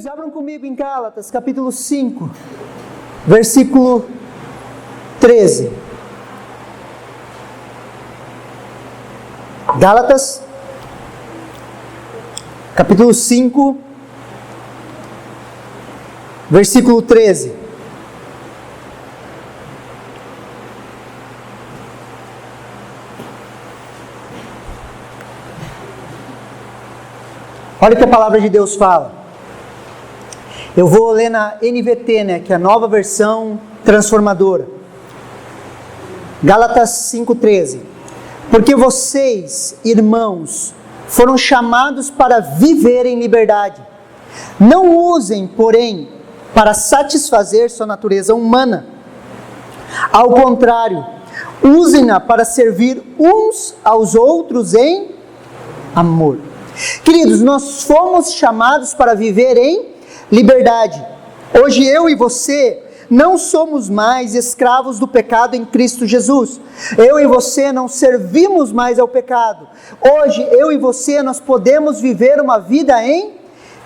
Queridos, abram comigo em Gálatas, capítulo 5, versículo 13. Gálatas, capítulo 5, versículo 13. Olha o que a palavra de Deus fala. Eu vou ler na NVT, que é a nova versão transformadora. Gálatas 5,13. Porque vocês, irmãos, foram chamados para viver em liberdade. Não usem, porém, para satisfazer sua natureza humana. Ao contrário, usem-na para servir uns aos outros em amor. Queridos, nós fomos chamados para viver em liberdade. Hoje eu e você não somos mais escravos do pecado em Cristo Jesus. Eu e você não servimos mais ao pecado. Hoje eu e você nós podemos viver uma vida em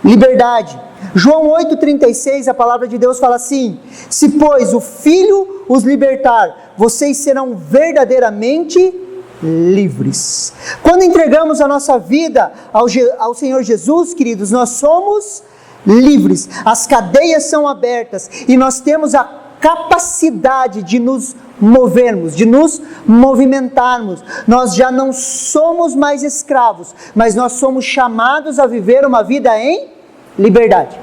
liberdade. João 8,36, a palavra de Deus fala assim: se pois o Filho os libertar, vocês serão verdadeiramente livres. Quando entregamos a nossa vida ao Senhor Jesus, queridos, nós somos livres, as cadeias são abertas e nós temos a capacidade de nos movermos, de nos movimentarmos. Nós já não somos mais escravos, mas nós somos chamados a viver uma vida em liberdade.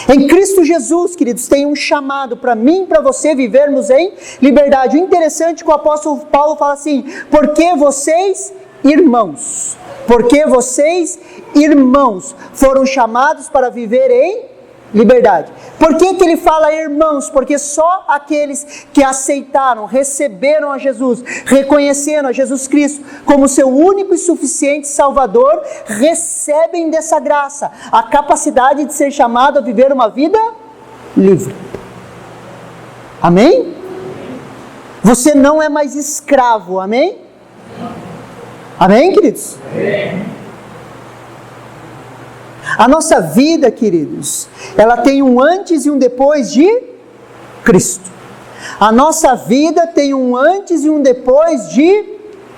Em Cristo Jesus, queridos, tem um chamado para mim e para você vivermos em liberdade. O interessante é que o apóstolo Paulo fala assim: porque vocês, irmãos, foram chamados para viver em liberdade. Por que ele fala irmãos? Porque só aqueles que aceitaram, receberam a Jesus, reconheceram a Jesus Cristo como seu único e suficiente Salvador, recebem dessa graça a capacidade de ser chamado a viver uma vida livre. Amém? Você não é mais escravo, amém? Amém, queridos? Amém. A nossa vida, queridos, ela tem um antes e um depois de Cristo. A nossa vida tem um antes e um depois de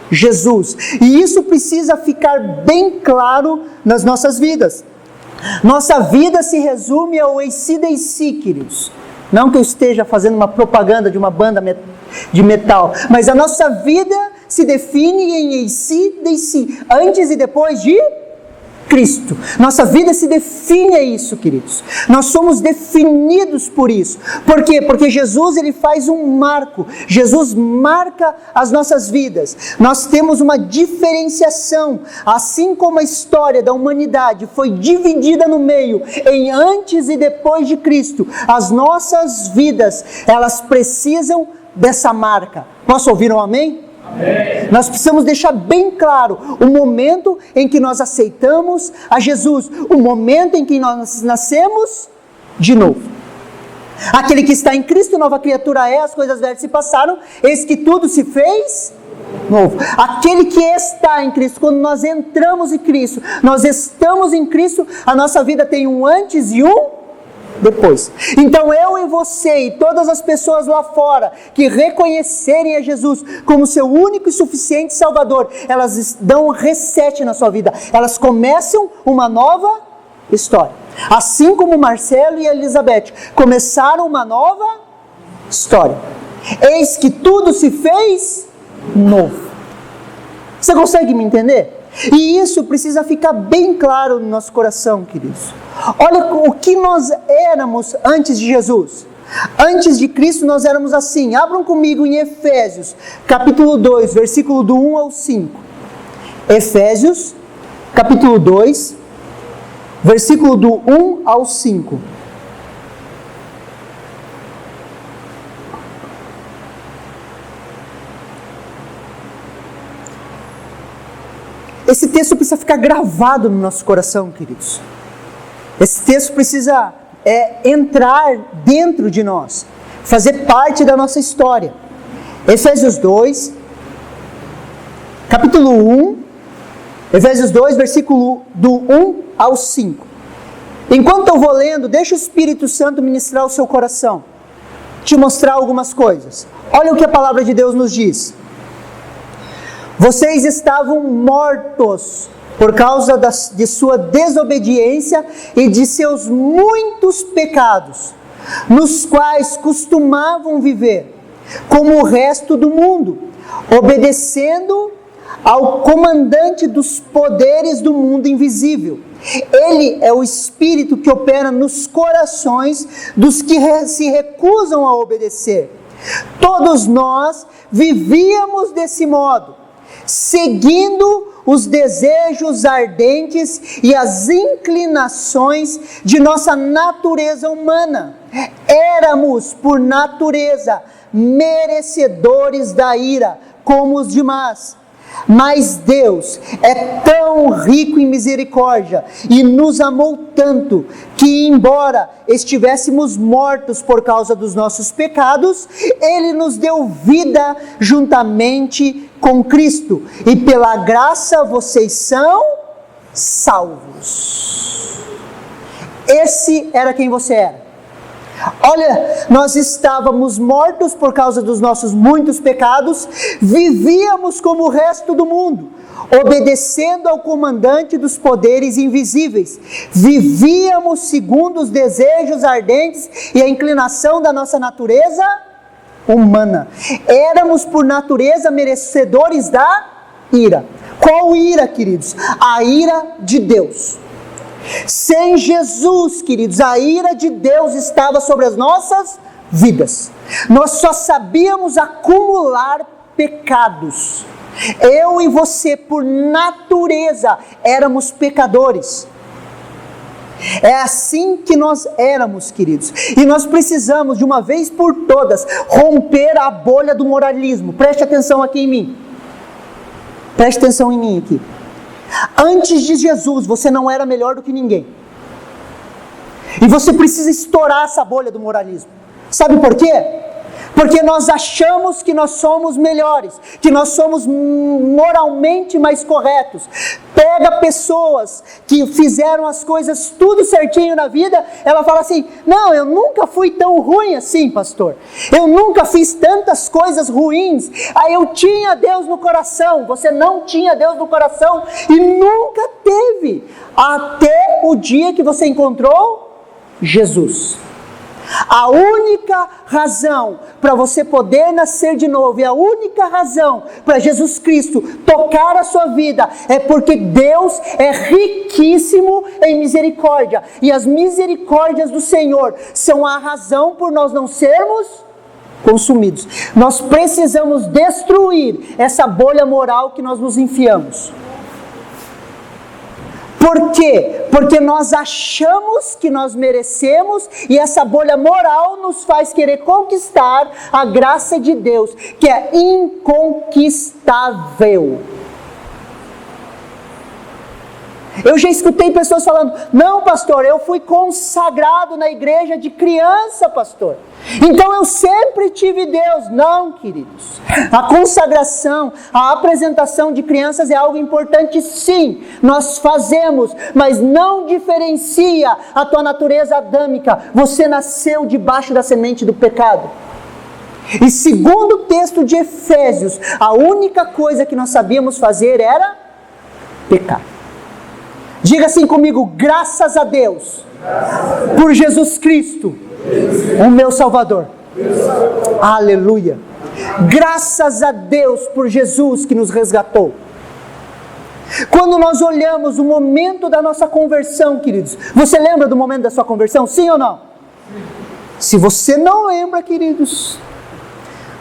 Jesus. E isso precisa ficar bem claro nas nossas vidas. Nossa vida se resume ao AC/DC, queridos. Não que eu esteja fazendo uma propaganda de uma banda de metal, mas a nossa vida se define em AC/DC, antes e depois de Cristo. Nossa vida se define a isso, queridos. Nós somos definidos por isso. Por quê? Porque Jesus, ele faz um marco. Jesus marca as nossas vidas. Nós temos uma diferenciação. Assim como a história da humanidade foi dividida no meio em antes e depois de Cristo, as nossas vidas, elas precisam dessa marca. Posso ouvir um amém? Amém. Nós precisamos deixar bem claro o momento em que nós aceitamos a Jesus, o momento em que nós nascemos de novo. Aquele que está em Cristo, nova criatura é, as coisas velhas se passaram, eis que tudo se fez novo. Aquele que está em Cristo, quando nós entramos em Cristo, nós estamos em Cristo, a nossa vida tem um antes e um depois. Então eu e você e todas as pessoas lá fora que reconhecerem a Jesus como seu único e suficiente Salvador, elas dão um reset na sua vida, elas começam uma nova história. Assim como Marcelo e Elizabeth começaram uma nova história. Eis que tudo se fez novo. Você consegue me entender? E isso precisa ficar bem claro no nosso coração, queridos. Olha o que nós éramos antes de Jesus. Antes de Cristo nós éramos assim. Abram comigo em Efésios, capítulo 2, versículo do 1 ao 5. Efésios, capítulo 2, versículo do 1 ao 5. Esse texto precisa ficar gravado no nosso coração, queridos. Esse texto precisa entrar dentro de nós, fazer parte da nossa história. Efésios 2, capítulo 1, Efésios 2, versículo do 1 ao 5. Enquanto eu vou lendo, deixa o Espírito Santo ministrar o seu coração, te mostrar algumas coisas. Olha o que a palavra de Deus nos diz. Vocês estavam mortos por causa de sua desobediência e de seus muitos pecados, nos quais costumavam viver, como o resto do mundo, obedecendo ao comandante dos poderes do mundo invisível. Ele é o Espírito que opera nos corações dos que se recusam a obedecer. Todos nós vivíamos desse modo, seguindo os desejos ardentes e as inclinações de nossa natureza humana. Éramos, por natureza, merecedores da ira, como os demais. Mas Deus é tão rico em misericórdia e nos amou tanto que, embora estivéssemos mortos por causa dos nossos pecados, Ele nos deu vida juntamente com Cristo, e pela graça vocês são salvos. Esse era quem você era. Olha, nós estávamos mortos por causa dos nossos muitos pecados, vivíamos como o resto do mundo, obedecendo ao comandante dos poderes invisíveis, vivíamos segundo os desejos ardentes e a inclinação da nossa natureza humana. Éramos por natureza merecedores da ira. Qual ira, queridos? A ira de Deus. Sem Jesus, queridos, a ira de Deus estava sobre as nossas vidas. Nós só sabíamos acumular pecados. Eu e você, por natureza, éramos pecadores. É assim que nós éramos, queridos. E nós precisamos, de uma vez por todas, romper a bolha do moralismo. Preste atenção aqui em mim. Preste atenção em mim aqui. Antes de Jesus, você não era melhor do que ninguém. E você precisa estourar essa bolha do moralismo. Sabe por quê? Porque nós achamos que nós somos melhores, que nós somos moralmente mais corretos. Pega pessoas que fizeram as coisas tudo certinho na vida, ela fala assim: não, eu nunca fui tão ruim assim, pastor. Eu nunca fiz tantas coisas ruins. Aí eu tinha Deus no coração. Você não tinha Deus no coração e nunca teve, até o dia que você encontrou Jesus. A única razão para você poder nascer de novo, e a única razão para Jesus Cristo tocar a sua vida, é porque Deus é riquíssimo em misericórdia, e as misericórdias do Senhor são a razão por nós não sermos consumidos. Nós precisamos destruir essa bolha moral que nós nos enfiamos. Por quê? Porque nós achamos que nós merecemos, e essa bolha moral nos faz querer conquistar a graça de Deus, que é inconquistável. Eu já escutei pessoas falando: não, pastor, eu fui consagrado na igreja de criança, pastor, então eu sempre tive Deus. Não, queridos, a consagração, a apresentação de crianças é algo importante, sim, nós fazemos, mas não diferencia a tua natureza adâmica. Você nasceu debaixo da semente do pecado. E segundo o texto de Efésios, a única coisa que nós sabíamos fazer era pecar. Diga assim comigo: graças a Deus, por Jesus Cristo, o meu Salvador. Aleluia. Graças a Deus por Jesus que nos resgatou. Quando nós olhamos o momento da nossa conversão, queridos, você lembra do momento da sua conversão? Sim ou não? Se você não lembra, queridos,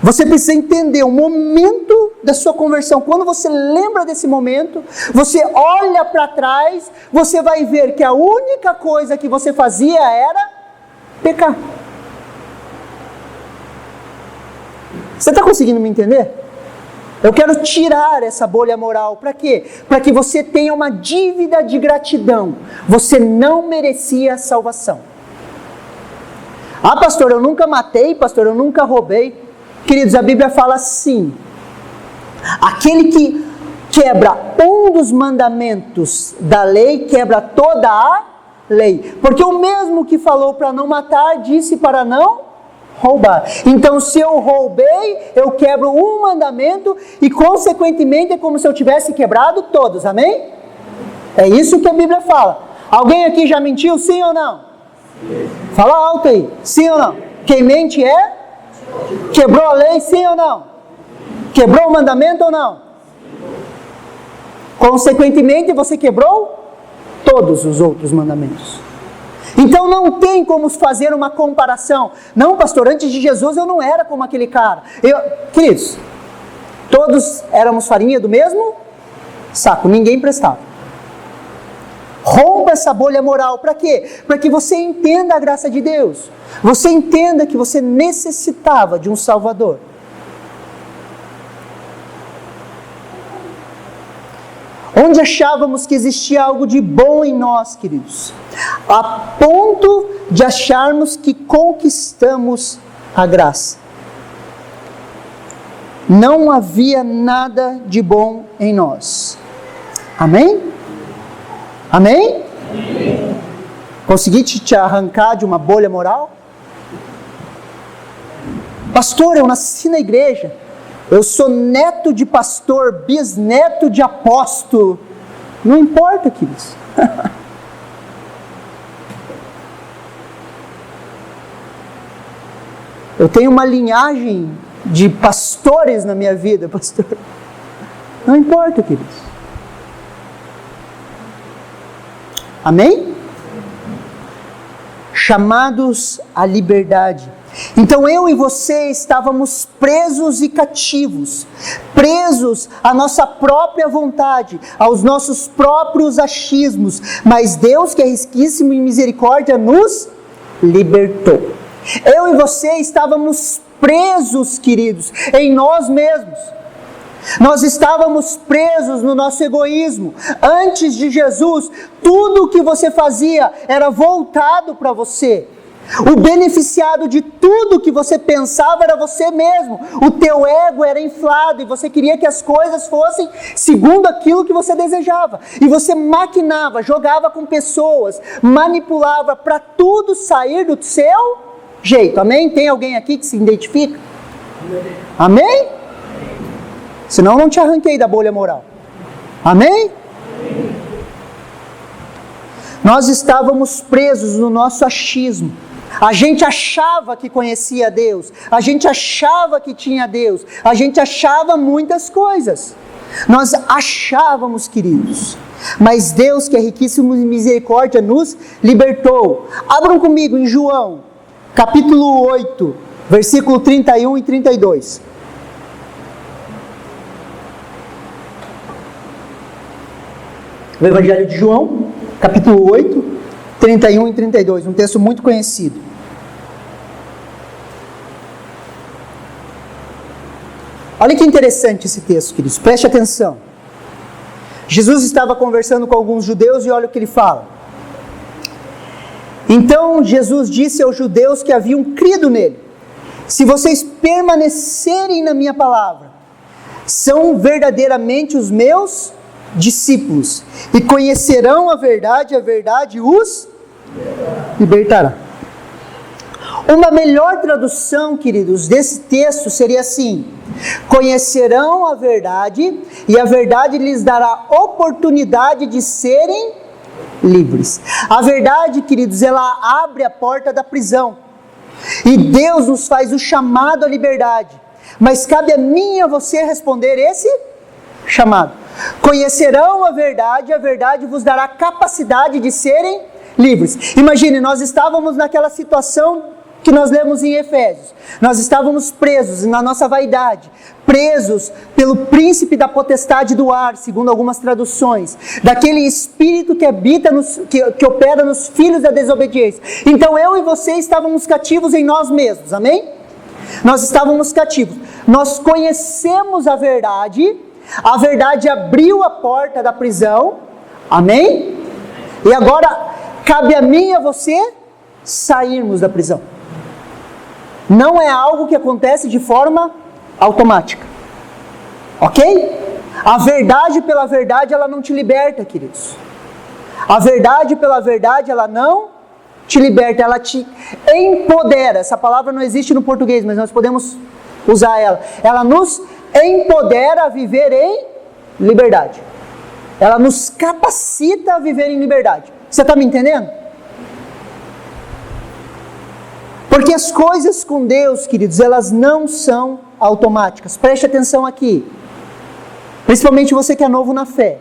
você precisa entender o momento da sua conversão. Quando você lembra desse momento, você olha para trás, você vai ver que a única coisa que você fazia era pecar. Você está conseguindo me entender? Eu quero tirar essa bolha moral. Para quê? Para que você tenha uma dívida de gratidão. Você não merecia a salvação. Ah, pastor, eu nunca matei, pastor, eu nunca roubei. Queridos, a Bíblia fala assim: aquele que quebra um dos mandamentos da lei, quebra toda a lei. Porque o mesmo que falou para não matar, disse para não roubar. Então, se eu roubei, eu quebro um mandamento e, consequentemente, é como se eu tivesse quebrado todos. Amém? É isso que a Bíblia fala. Alguém aqui já mentiu, sim ou não? Fala alto aí, sim ou não? Quem mente quebrou a lei, sim ou não? Quebrou o mandamento ou não? Consequentemente, você quebrou todos os outros mandamentos. Então não tem como fazer uma comparação. Não, pastor, antes de Jesus eu não era como aquele cara. Queridos, todos éramos farinha do mesmo saco, ninguém prestava. Rompa essa bolha moral, para quê? Para que você entenda a graça de Deus. Você entenda que você necessitava de um Salvador. Onde achávamos que existia algo de bom em nós, queridos, a ponto de acharmos que conquistamos a graça. Não havia nada de bom em nós. Amém? Amém? Consegui te arrancar de uma bolha moral? Pastor, eu nasci na igreja. Eu sou neto de pastor, bisneto de apóstolo. Não importa, queridos. Eu tenho uma linhagem de pastores na minha vida, pastor. Não importa, queridos. Amém? Chamados à liberdade. Então eu e você estávamos presos e cativos, presos à nossa própria vontade, aos nossos próprios achismos, mas Deus, que é riquíssimo em misericórdia, nos libertou. Eu e você estávamos presos, queridos, em nós mesmos. Nós estávamos presos no nosso egoísmo. Antes de Jesus, tudo o que você fazia era voltado para você. O beneficiado de tudo que você pensava era você mesmo. O teu ego era inflado e você queria que as coisas fossem segundo aquilo que você desejava. E você maquinava, jogava com pessoas, manipulava para tudo sair do seu jeito. Amém? Tem alguém aqui que se identifica? Amém? Senão eu não te arranquei da bolha moral. Amém? Nós estávamos presos no nosso achismo. A gente achava que conhecia Deus, a gente achava que tinha Deus, a gente achava muitas coisas. Nós achávamos, queridos, mas Deus, que é riquíssimo em misericórdia, nos libertou. Abram comigo em João, capítulo 8, versículo 31 e 32. O Evangelho de João, capítulo 8, 31 e 32, um texto muito conhecido. Olha que interessante esse texto, queridos, preste atenção. Jesus estava conversando com alguns judeus e olha o que ele fala. Então Jesus disse aos judeus que haviam crido nele: se vocês permanecerem na minha palavra, são verdadeiramente os meus discípulos, e conhecerão a verdade os libertará. Uma melhor tradução, queridos, desse texto seria assim: conhecerão a verdade, e a verdade lhes dará oportunidade de serem livres. A verdade, queridos, ela abre a porta da prisão, e Deus nos faz o chamado à liberdade, mas cabe a mim e a você responder esse chamado. Conhecerão a verdade vos dará capacidade de serem livres. Imagine, nós estávamos naquela situação que nós lemos em Efésios. Nós estávamos presos na nossa vaidade, presos pelo príncipe da potestade do ar, segundo algumas traduções, daquele espírito que habita, que opera nos filhos da desobediência. Então eu e você estávamos cativos em nós mesmos, amém? Nós estávamos cativos. Nós conhecemos a verdade abriu a porta da prisão, amém? E agora cabe a mim e a você sairmos da prisão. Não é algo que acontece de forma automática, ok? A verdade pela verdade, ela não te liberta, queridos. A verdade pela verdade, ela não te liberta, ela te empodera. Essa palavra não existe no português, mas nós podemos usar ela. Ela nos empodera a viver em liberdade. Ela nos capacita a viver em liberdade. Você está me entendendo? Porque as coisas com Deus, queridos, elas não são automáticas. Preste atenção aqui. Principalmente você que é novo na fé.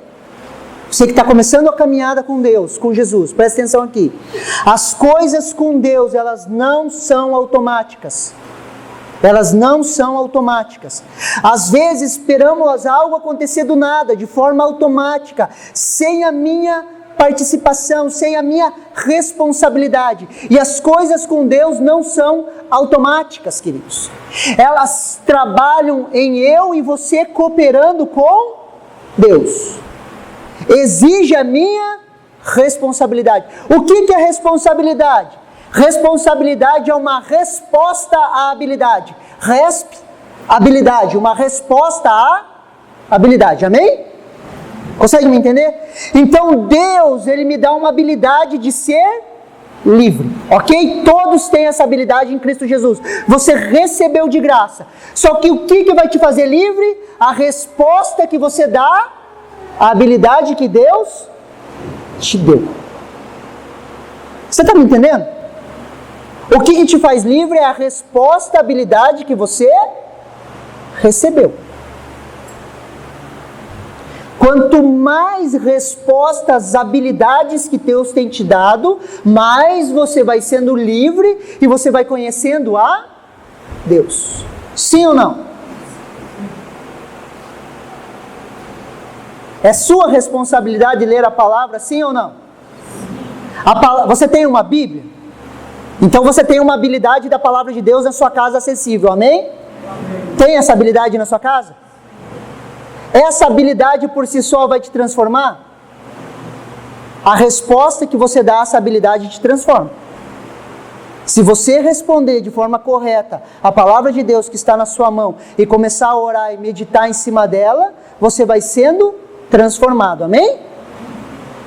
Você que está começando a caminhada com Deus, com Jesus. Preste atenção aqui. As coisas com Deus, elas não são automáticas. Elas não são automáticas. Às vezes esperamos algo acontecer do nada, de forma automática, sem a minha participação, sem a minha responsabilidade. E as coisas com Deus não são automáticas, queridos. Elas trabalham em eu e você cooperando com Deus. Exige a minha responsabilidade. O que é responsabilidade? Responsabilidade é uma resposta à habilidade. Habilidade, uma resposta à habilidade. Amém? Consegue me entender? Então Deus, Ele me dá uma habilidade de ser livre, ok? Todos têm essa habilidade em Cristo Jesus. Você recebeu de graça. Só que o que vai te fazer livre? A resposta que você dá à habilidade que Deus te deu. Você está me entendendo? O que te faz livre é a resposta à habilidade que você recebeu. Quanto mais respostas, habilidades que Deus tem te dado, mais você vai sendo livre e você vai conhecendo a Deus. Sim ou não? É sua responsabilidade ler a palavra, sim ou não? Você tem uma Bíblia? Então você tem uma habilidade da palavra de Deus na sua casa acessível, amém? Tem essa habilidade na sua casa? Essa habilidade por si só vai te transformar? A resposta que você dá a essa habilidade te transforma. Se você responder de forma correta a palavra de Deus que está na sua mão e começar a orar e meditar em cima dela, você vai sendo transformado, amém?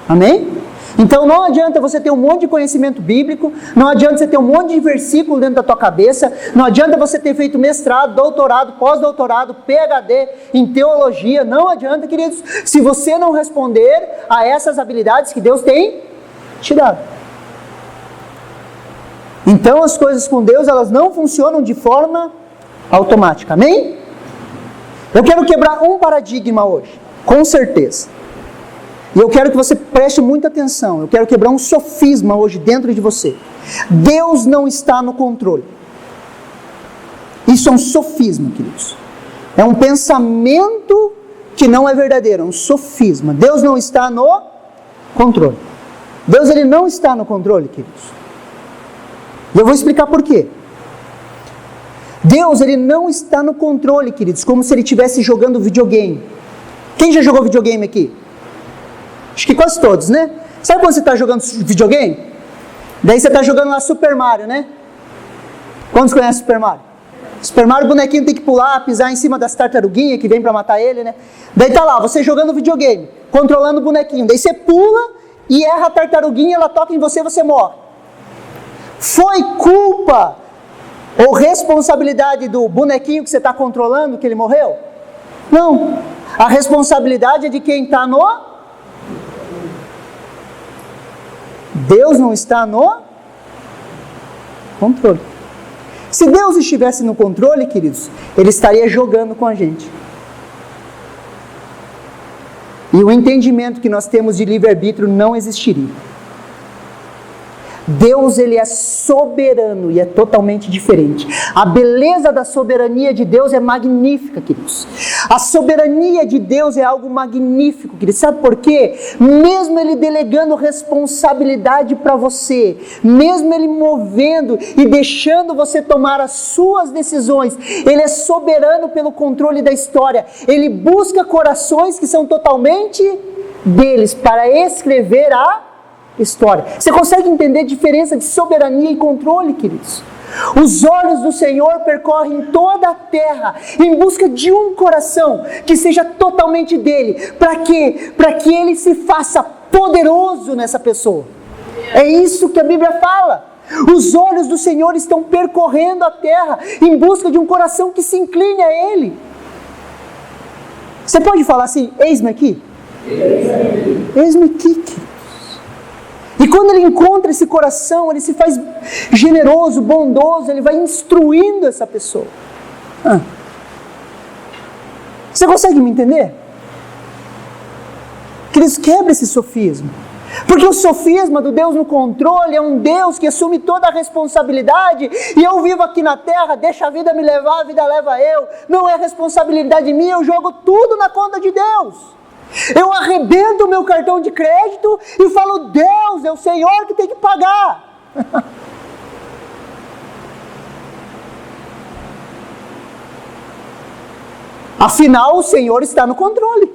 Amém? Então não adianta você ter um monte de conhecimento bíblico, não adianta você ter um monte de versículo dentro da tua cabeça, não adianta você ter feito mestrado, doutorado, pós-doutorado, PhD em teologia, não adianta, queridos, se você não responder a essas habilidades que Deus tem te dado. Então as coisas com Deus, elas não funcionam de forma automática, amém? Eu quero quebrar um paradigma hoje, com certeza. E eu quero que você preste muita atenção. Eu quero quebrar um sofisma hoje dentro de você. Deus não está no controle. Isso é um sofisma, queridos. É um pensamento que não é verdadeiro. É um sofisma. Deus não está no controle. Deus, Ele não está no controle, queridos. E eu vou explicar por quê. Deus, Ele não está no controle, queridos, como se Ele estivesse jogando videogame. Quem já jogou videogame aqui? Acho que quase todos, né? Sabe quando você está jogando videogame? Daí você está jogando lá Super Mario, né? Quantos conhecem Super Mario? Super Mario, o bonequinho tem que pular, pisar em cima das tartaruguinhas que vem para matar ele, né? Daí tá lá, você jogando videogame, controlando o bonequinho. Daí você pula e erra a tartaruguinha, ela toca em você e você morre. Foi culpa ou responsabilidade do bonequinho que você está controlando que ele morreu? Não. A responsabilidade é de quem está no... Deus não está no controle. Se Deus estivesse no controle, queridos, Ele estaria jogando com a gente. E o entendimento que nós temos de livre-arbítrio não existiria. Deus, Ele é soberano e é totalmente diferente. A beleza da soberania de Deus é magnífica, queridos. A soberania de Deus é algo magnífico, queridos. Sabe por quê? Mesmo Ele delegando responsabilidade para você, mesmo Ele movendo e deixando você tomar as suas decisões, Ele é soberano pelo controle da história. Ele busca corações que são totalmente deles para escrever a história. Você consegue entender a diferença de soberania e controle, queridos? Os olhos do Senhor percorrem toda a terra em busca de um coração que seja totalmente dele. Para quê? Para que ele se faça poderoso nessa pessoa. É isso que a Bíblia fala. Os olhos do Senhor estão percorrendo a terra em busca de um coração que se incline a Ele. Você pode falar assim: eis-me aqui? Eis-me aqui. E quando ele encontra esse coração, ele se faz generoso, bondoso, ele vai instruindo essa pessoa. Você consegue me entender? Queridos, quebra esse sofisma. Porque o sofisma do Deus no controle é um Deus que assume toda a responsabilidade, e eu vivo aqui na terra, deixa a vida me levar, a vida leva eu, não é responsabilidade minha, eu jogo tudo na conta de Deus. Eu arrebento o meu cartão de crédito e falo: Deus, é o Senhor que tem que pagar. Afinal, o Senhor está no controle.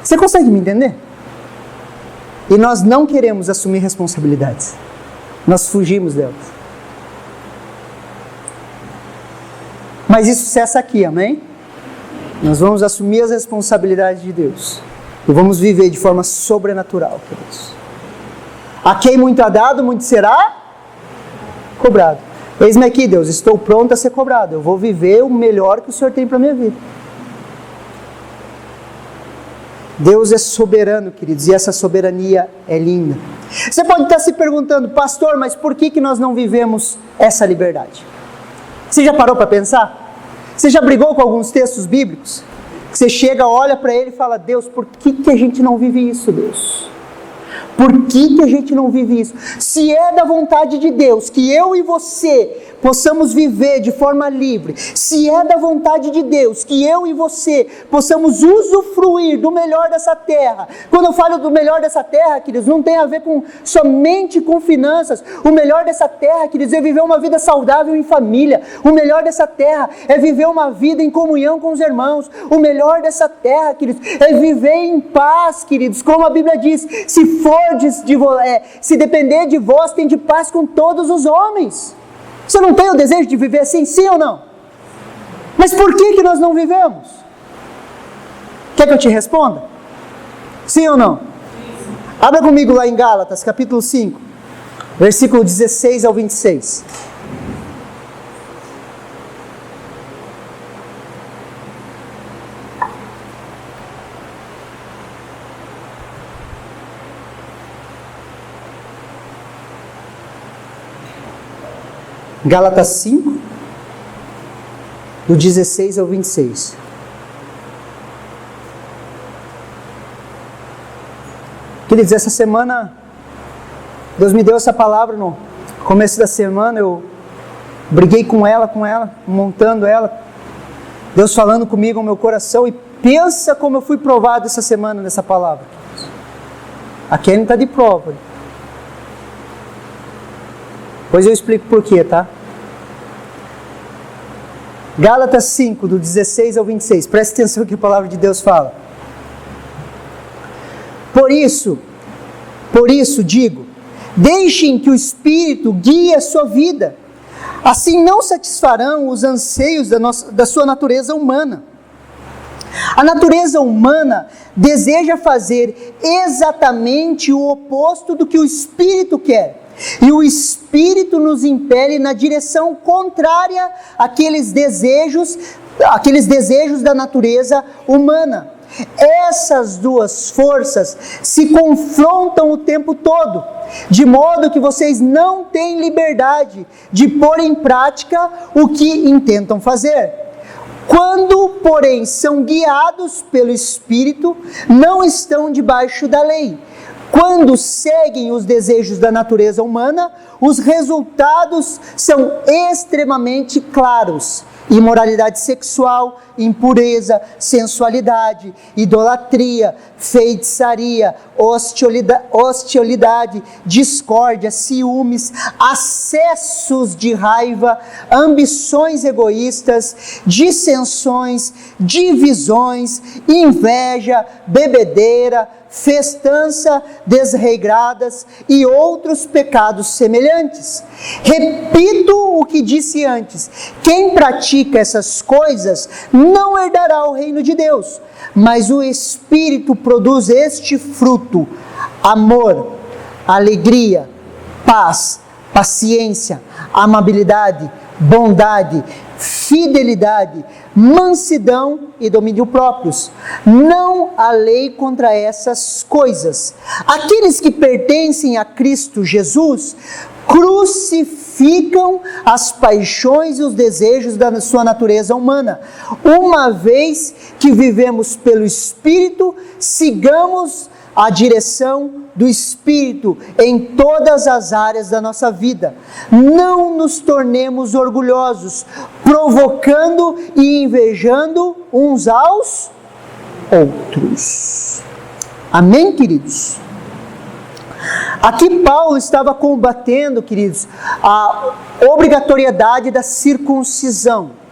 Você consegue me entender? E nós não queremos assumir responsabilidades. Nós fugimos delas. Mas isso cessa aqui, amém? Nós vamos assumir as responsabilidades de Deus. E vamos viver de forma sobrenatural, queridos. A quem muito é dado, muito será cobrado. Eis-me aqui, Deus, estou pronto a ser cobrado. Eu vou viver o melhor que o Senhor tem para a minha vida. Deus é soberano, queridos, e essa soberania é linda. Você pode estar se perguntando: pastor, mas por que nós não vivemos essa liberdade? Você já parou para pensar? Você já brigou com alguns textos bíblicos? Você chega, olha para ele e fala: Deus, por que a gente não vive isso, Deus? Por que a gente não vive isso? Se é da vontade de Deus que eu e você possamos viver de forma livre, se é da vontade de Deus que eu e você possamos usufruir do melhor dessa terra. Quando eu falo do melhor dessa terra, queridos, não tem a ver somente com finanças. O melhor dessa terra, queridos, é viver uma vida saudável em família. O melhor dessa terra é viver uma vida em comunhão com os irmãos. O melhor dessa terra, queridos, é viver em paz, queridos. Como a Bíblia diz: se depender de vós, tem de paz com todos os homens. Você não tem o desejo de viver assim, sim ou não? Mas por que nós não vivemos? Quer que eu te responda? Sim ou não? Abra comigo lá em Gálatas, capítulo 5, versículo 16 ao 26. Gálatas 5, do 16 ao 26. Queridos, essa semana, Deus me deu essa palavra no começo da semana. Eu briguei com ela, montando ela. Deus falando comigo no meu coração. E pensa como eu fui provado essa semana nessa palavra. A Kelly está de prova. Pois eu explico por quê, tá? Gálatas 5, do 16 ao 26. Preste atenção que a palavra de Deus fala. Por isso digo, deixem que o Espírito guie a sua vida. Assim não satisfarão os anseios da sua natureza humana. A natureza humana deseja fazer exatamente o oposto do que o Espírito quer. E o Espírito nos impele na direção contrária àqueles desejos da natureza humana. Essas duas forças se confrontam o tempo todo, de modo que vocês não têm liberdade de pôr em prática o que intentam fazer. Quando, porém, são guiados pelo Espírito, não estão debaixo da lei. Quando seguem os desejos da natureza humana, os resultados são extremamente claros. imoralidade sexual, impureza, sensualidade, idolatria, feitiçaria, hostilidade, discórdia, ciúmes, acessos de raiva, ambições egoístas, dissensões, divisões, inveja, bebedeira, festança desregradas e outros pecados semelhantes. Repito o que disse antes: quem pratica essas coisas não herdará o reino de Deus, mas o Espírito produz este fruto: amor, alegria, paz, paciência, amabilidade, bondade, fidelidade, mansidão e domínio próprios. Não há lei contra essas coisas. Aqueles que pertencem a Cristo Jesus crucificam as paixões e os desejos da sua natureza humana. Uma vez que vivemos pelo Espírito, sigamos a direção do Espírito em todas as áreas da nossa vida. Não nos tornemos orgulhosos, provocando e invejando uns aos outros. Amém, queridos? Aqui Paulo estava combatendo, queridos, a obrigatoriedade da circuncisão.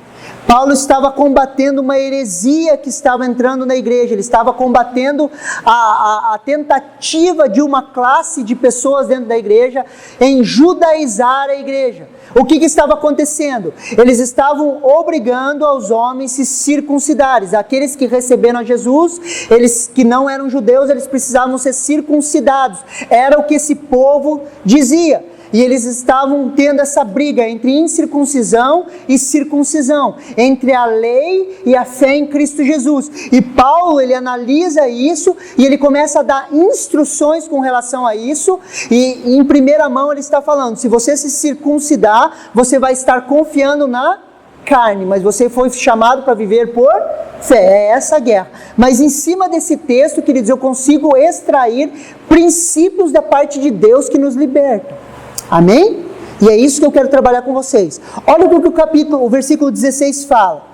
Paulo estava combatendo uma heresia que estava entrando na igreja. Ele estava combatendo a tentativa de uma classe de pessoas dentro da igreja em judaizar a igreja. O que estava acontecendo? Eles estavam obrigando aos homens a se circuncidarem. Aqueles que receberam a Jesus, eles que não eram judeus, eles precisavam ser circuncidados. Era o que esse povo dizia. E eles estavam tendo essa briga entre incircuncisão e circuncisão, entre a lei e a fé em Cristo Jesus. E Paulo, ele analisa isso e ele começa a dar instruções com relação a isso. E em primeira mão ele está falando: se você se circuncidar, você vai estar confiando na carne, mas você foi chamado para viver por fé. É essa a guerra. Mas em cima desse texto, queridos, eu consigo extrair princípios da parte de Deus que nos libertam. Amém? E é isso que eu quero trabalhar com vocês. Olha o que o versículo 16 fala.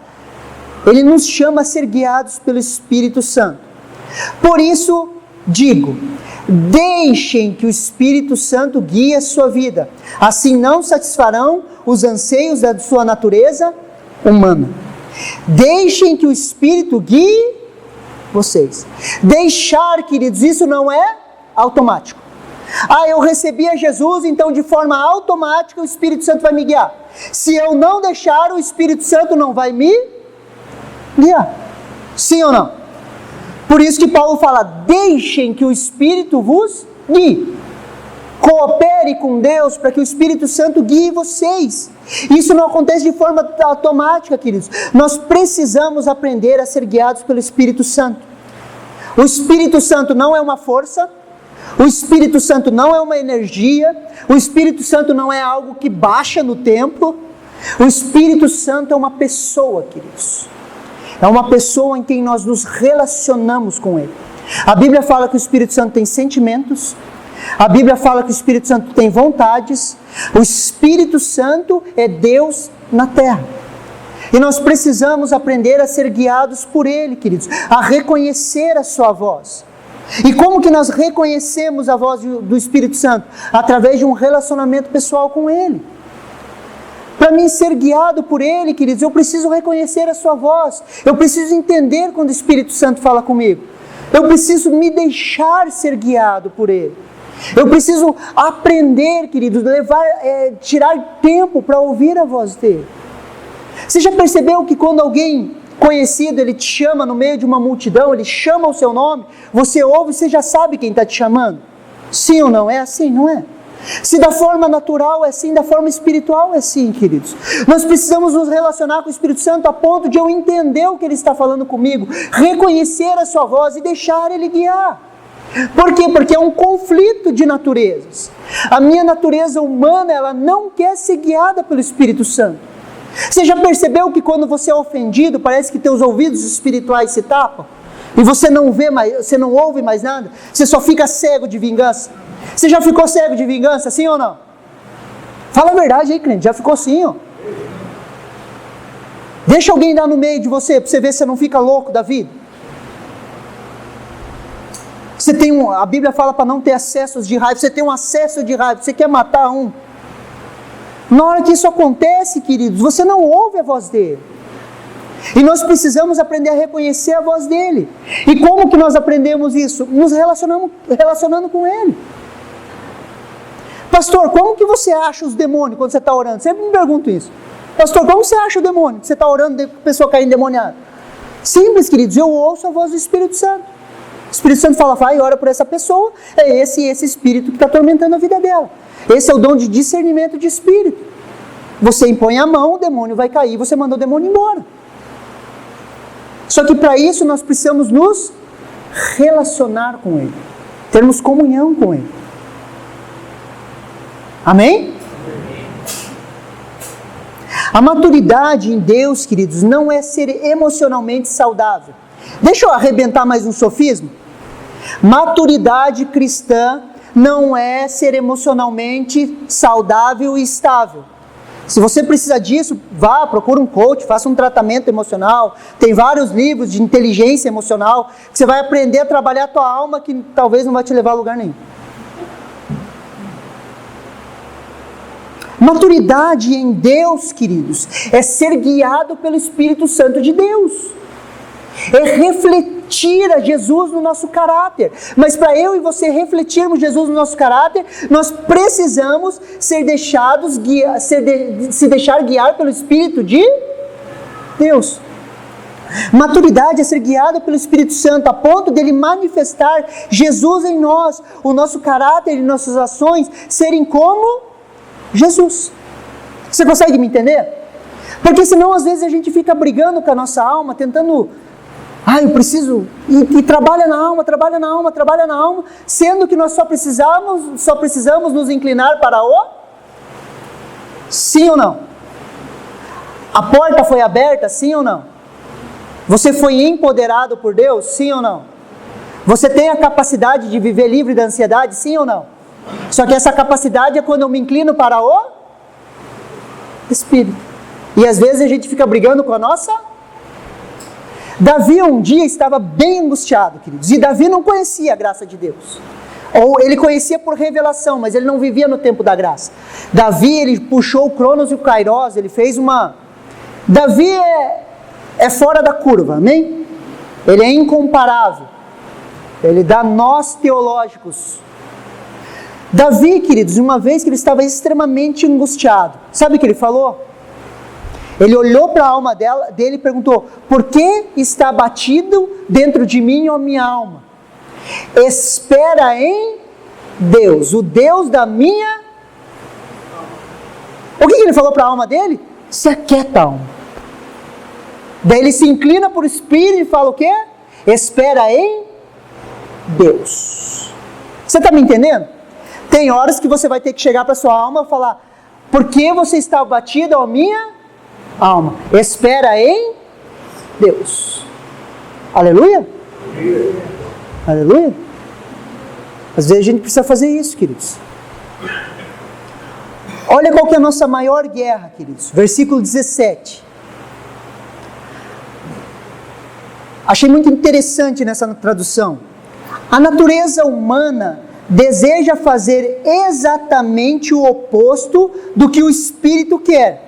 Ele nos chama a ser guiados pelo Espírito Santo. Por isso digo: deixem que o Espírito Santo guie a sua vida. Assim não satisfarão os anseios da sua natureza humana. Deixem que o Espírito guie vocês. Deixar, queridos, isso não é automático. Eu recebi a Jesus, então de forma automática o Espírito Santo vai me guiar. Se eu não deixar, o Espírito Santo não vai me guiar. Sim ou não? Por isso que Paulo fala: deixem que o Espírito vos guie. Coopere com Deus para que o Espírito Santo guie vocês. Isso não acontece de forma automática, queridos. Nós precisamos aprender a ser guiados pelo Espírito Santo. O Espírito Santo não é uma força. O Espírito Santo não é uma energia. O Espírito Santo não é algo que baixa no templo. O Espírito Santo é uma pessoa, queridos. É uma pessoa em quem nós nos relacionamos com Ele. A Bíblia fala que o Espírito Santo tem sentimentos. A Bíblia fala que o Espírito Santo tem vontades. O Espírito Santo é Deus na terra. E nós precisamos aprender a ser guiados por Ele, queridos. A reconhecer a sua voz. E como que nós reconhecemos a voz do Espírito Santo? Através de um relacionamento pessoal com Ele. Para mim ser guiado por Ele, queridos, eu preciso reconhecer a sua voz. Eu preciso entender quando o Espírito Santo fala comigo. Eu preciso me deixar ser guiado por Ele. Eu preciso aprender, queridos, tirar tempo para ouvir a voz dEle. Você já percebeu que quando alguém conhecido, ele te chama no meio de uma multidão, ele chama o seu nome, você ouve e você já sabe quem está te chamando? Sim ou não? É assim, não é? Se da forma natural é assim, da forma espiritual é assim, queridos. Nós precisamos nos relacionar com o Espírito Santo a ponto de eu entender o que Ele está falando comigo, reconhecer a sua voz e deixar Ele guiar. Por quê? Porque é um conflito de naturezas. A minha natureza humana, ela não quer ser guiada pelo Espírito Santo. Você já percebeu que quando você é ofendido, parece que teus ouvidos espirituais se tapam? E você não vê mais, você não ouve mais nada? Você só fica cego de vingança? Você já ficou cego de vingança, sim ou não? Fala a verdade aí, crente, já ficou sim, ó. Deixa alguém dar no meio de você, para você ver se você não fica louco da vida. Você tem a Bíblia fala para não ter acessos de raiva, você tem um acesso de raiva, você quer matar um. Na hora que isso acontece, queridos, você não ouve a voz dele. E nós precisamos aprender a reconhecer a voz dele. E como que nós aprendemos isso? Nos relacionando com ele. Pastor, como que você acha os demônios quando você está orando? Sempre me pergunto isso. Pastor, como você acha o demônio? Você está orando e a pessoa cai endemoniada. Simples, queridos, eu ouço a voz do Espírito Santo. O Espírito Santo fala, vai e ora por essa pessoa. É esse espírito que está atormentando a vida dela. Esse é o dom de discernimento de espírito. Você impõe a mão, o demônio vai cair, você manda o demônio embora. Só que para isso nós precisamos nos relacionar com ele. Termos comunhão com ele. Amém? A maturidade em Deus, queridos, não é ser emocionalmente saudável. Deixa eu arrebentar mais um sofisma. Maturidade cristã não é ser emocionalmente saudável e estável. Se você precisa disso, vá, procura um coach, faça um tratamento emocional. Tem vários livros de inteligência emocional que você vai aprender a trabalhar a tua alma, que talvez não vai te levar a lugar nenhum. Maturidade em Deus, queridos, é ser guiado pelo Espírito Santo de Deus. É refletir a Jesus no nosso caráter. Mas para eu e você refletirmos Jesus no nosso caráter, nós precisamos se deixar guiar pelo Espírito de Deus. Maturidade é ser guiado pelo Espírito Santo, a ponto dele manifestar Jesus em nós, o nosso caráter e nossas ações serem como Jesus. Você consegue me entender? Porque senão às vezes a gente fica brigando com a nossa alma, tentando... eu preciso... E trabalha na alma, sendo que nós só precisamos nos inclinar para o... Sim ou não? A porta foi aberta, sim ou não? Você foi empoderado por Deus, sim ou não? Você tem a capacidade de viver livre da ansiedade, sim ou não? Só que essa capacidade é quando eu me inclino para o Espírito. E às vezes a gente fica brigando com a nossa... Davi um dia estava bem angustiado, queridos. E Davi não conhecia a graça de Deus. Ou ele conhecia por revelação, mas ele não vivia no tempo da graça. Davi, ele puxou o Cronos e o Kairos, ele fez uma... Davi é fora da curva, amém? Ele é incomparável. Ele dá nós teológicos. Davi, queridos, uma vez que ele estava extremamente angustiado, sabe o que ele falou? Ele olhou para a alma dele e perguntou, por que está abatido dentro de mim a minha alma? Espera em Deus, o Deus da minha... O que ele falou para a alma dele? Se aquieta, alma. Daí ele se inclina para o Espírito e fala o quê? Espera em Deus. Você está me entendendo? Tem horas que você vai ter que chegar para a sua alma e falar, por que você está abatido, ó minha alma? Espera em Deus. Aleluia? Aleluia? Às vezes a gente precisa fazer isso, queridos. Olha qual que é a nossa maior guerra, queridos. Versículo 17. Achei muito interessante nessa tradução. A natureza humana deseja fazer exatamente o oposto do que o Espírito quer.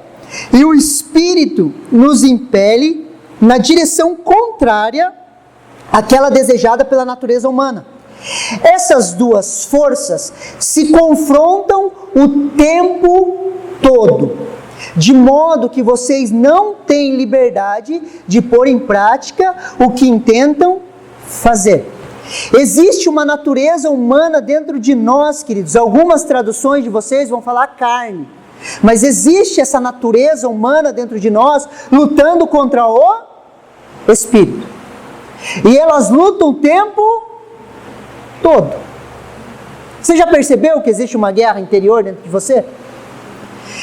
E o Espírito nos impele na direção contrária àquela desejada pela natureza humana. Essas duas forças se confrontam o tempo todo, de modo que vocês não têm liberdade de pôr em prática o que intentam fazer. Existe uma natureza humana dentro de nós, queridos. Algumas traduções de vocês vão falar carne. Mas existe essa natureza humana dentro de nós, lutando contra o Espírito. E elas lutam o tempo todo. Você já percebeu que existe uma guerra interior dentro de você?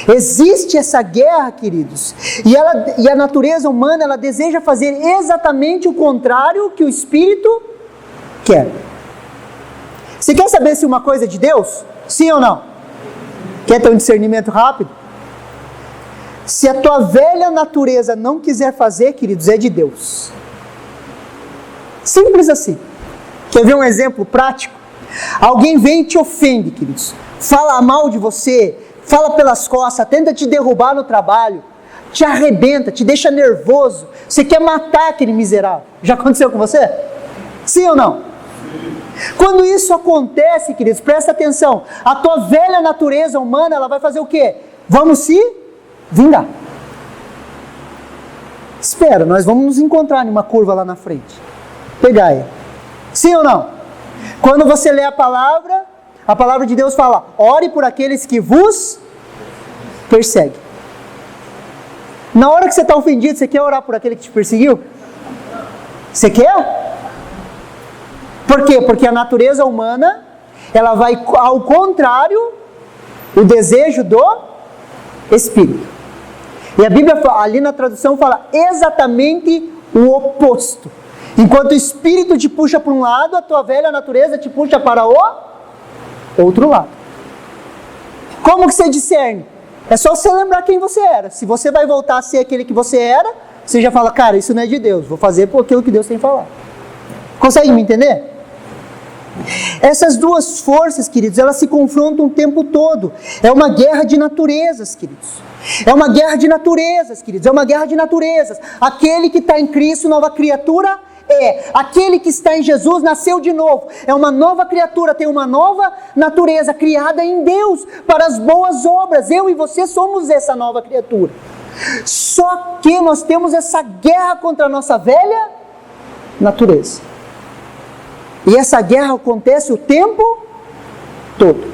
Existe essa guerra, queridos. E a natureza humana, ela deseja fazer exatamente o contrário que o Espírito quer. Você quer saber se uma coisa é de Deus? Sim ou não? Quer ter um discernimento rápido? Se a tua velha natureza não quiser fazer, queridos, é de Deus. Simples assim. Quer ver um exemplo prático? Alguém vem e te ofende, queridos. Fala mal de você, fala pelas costas, tenta te derrubar no trabalho, te arrebenta, te deixa nervoso. Você quer matar aquele miserável. Já aconteceu com você? Sim ou não? Quando isso acontece, queridos, presta atenção. A tua velha natureza humana, ela vai fazer o quê? Vamos se vingar. Espera, nós vamos nos encontrar numa curva lá na frente. Pegar aí. Sim ou não? Quando você lê a palavra de Deus fala: ore por aqueles que vos perseguem. Na hora que você está ofendido, você quer orar por aquele que te perseguiu? Você quer? Por quê? Porque a natureza humana, ela vai ao contrário do desejo do Espírito. E a Bíblia, ali na tradução, fala exatamente o oposto. Enquanto o Espírito te puxa para um lado, a tua velha natureza te puxa para o outro lado. Como que você discerne? É só você lembrar quem você era. Se você vai voltar a ser aquele que você era, você já fala: cara, isso não é de Deus, vou fazer por aquilo que Deus tem falado. Consegue me entender? Essas duas forças, queridos, elas se confrontam o tempo todo. É uma guerra de naturezas, queridos. É uma guerra de naturezas, queridos. É uma guerra de naturezas. Aquele que está em Cristo, nova criatura é. Aquele que está em Jesus nasceu de novo. É uma nova criatura, tem uma nova natureza criada em Deus para as boas obras. Eu e você somos essa nova criatura. Só que nós temos essa guerra contra a nossa velha natureza. E essa guerra acontece o tempo todo.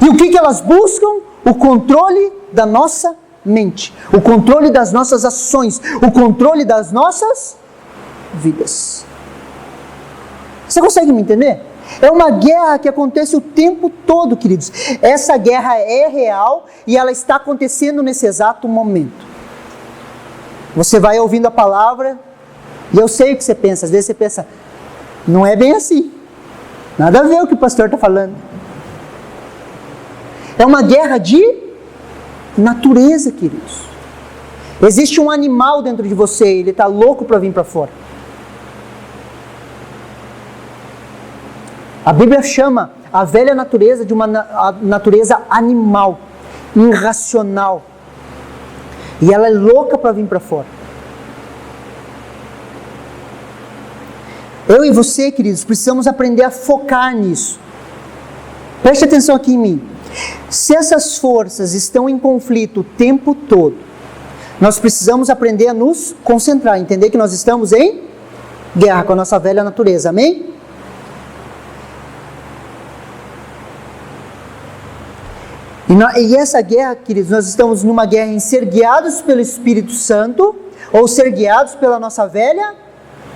E o que elas buscam? O controle da nossa mente, o controle das nossas ações, o controle das nossas vidas. Você consegue me entender? É uma guerra que acontece o tempo todo, queridos. Essa guerra é real e ela está acontecendo nesse exato momento. Você vai ouvindo a palavra e eu sei o que você pensa. Às vezes você pensa: não é bem assim. Nada a ver o que o pastor está falando. É uma guerra de natureza, queridos. Existe um animal dentro de você, ele está louco para vir para fora. A Bíblia chama a velha natureza de uma natureza animal, irracional. E ela é louca para vir para fora. Eu e você, queridos, precisamos aprender a focar nisso. Preste atenção aqui em mim. Se essas forças estão em conflito o tempo todo, nós precisamos aprender a nos concentrar, entender que nós estamos em guerra com a nossa velha natureza, amém? E essa guerra, queridos, nós estamos numa guerra em ser guiados pelo Espírito Santo, ou ser guiados pela nossa velha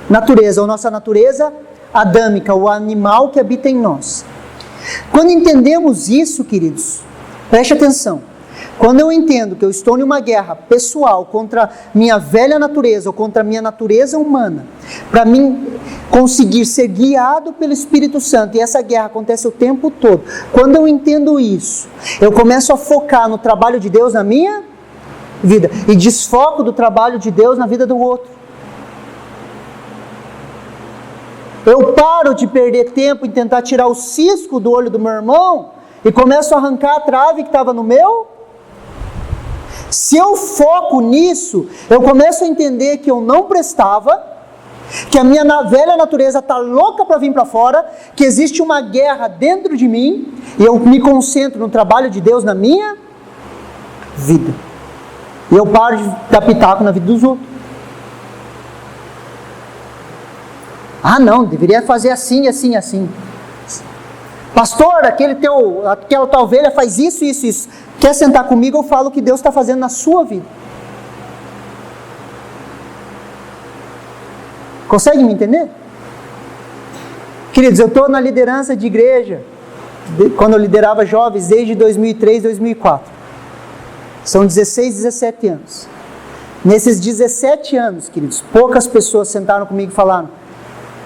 natureza, ou nossa natureza adâmica, o animal que habita em nós. Quando entendemos isso, queridos, preste atenção. Quando eu entendo que eu estou em uma guerra pessoal contra minha velha natureza, ou contra a minha natureza humana, para mim conseguir ser guiado pelo Espírito Santo, e essa guerra acontece o tempo todo, quando eu entendo isso, eu começo a focar no trabalho de Deus na minha vida, e desfoco do trabalho de Deus na vida do outro. Eu paro de perder tempo em tentar tirar o cisco do olho do meu irmão e começo a arrancar a trave que estava no meu. Se eu foco nisso, eu começo a entender que eu não prestava, que a minha velha natureza está louca para vir para fora, que existe uma guerra dentro de mim, e eu me concentro no trabalho de Deus na minha vida. E eu paro de dar pitaco na vida dos outros. Ah, não, deveria fazer assim, assim, assim. Pastor, aquela tua ovelha faz isso, isso, isso. Quer sentar comigo? Eu falo o que Deus está fazendo na sua vida. Consegue me entender? Queridos, eu estou na liderança de igreja, quando eu liderava jovens, desde 2003, 2004. São 16, 17 anos. Nesses 17 anos, queridos, poucas pessoas sentaram comigo e falaram: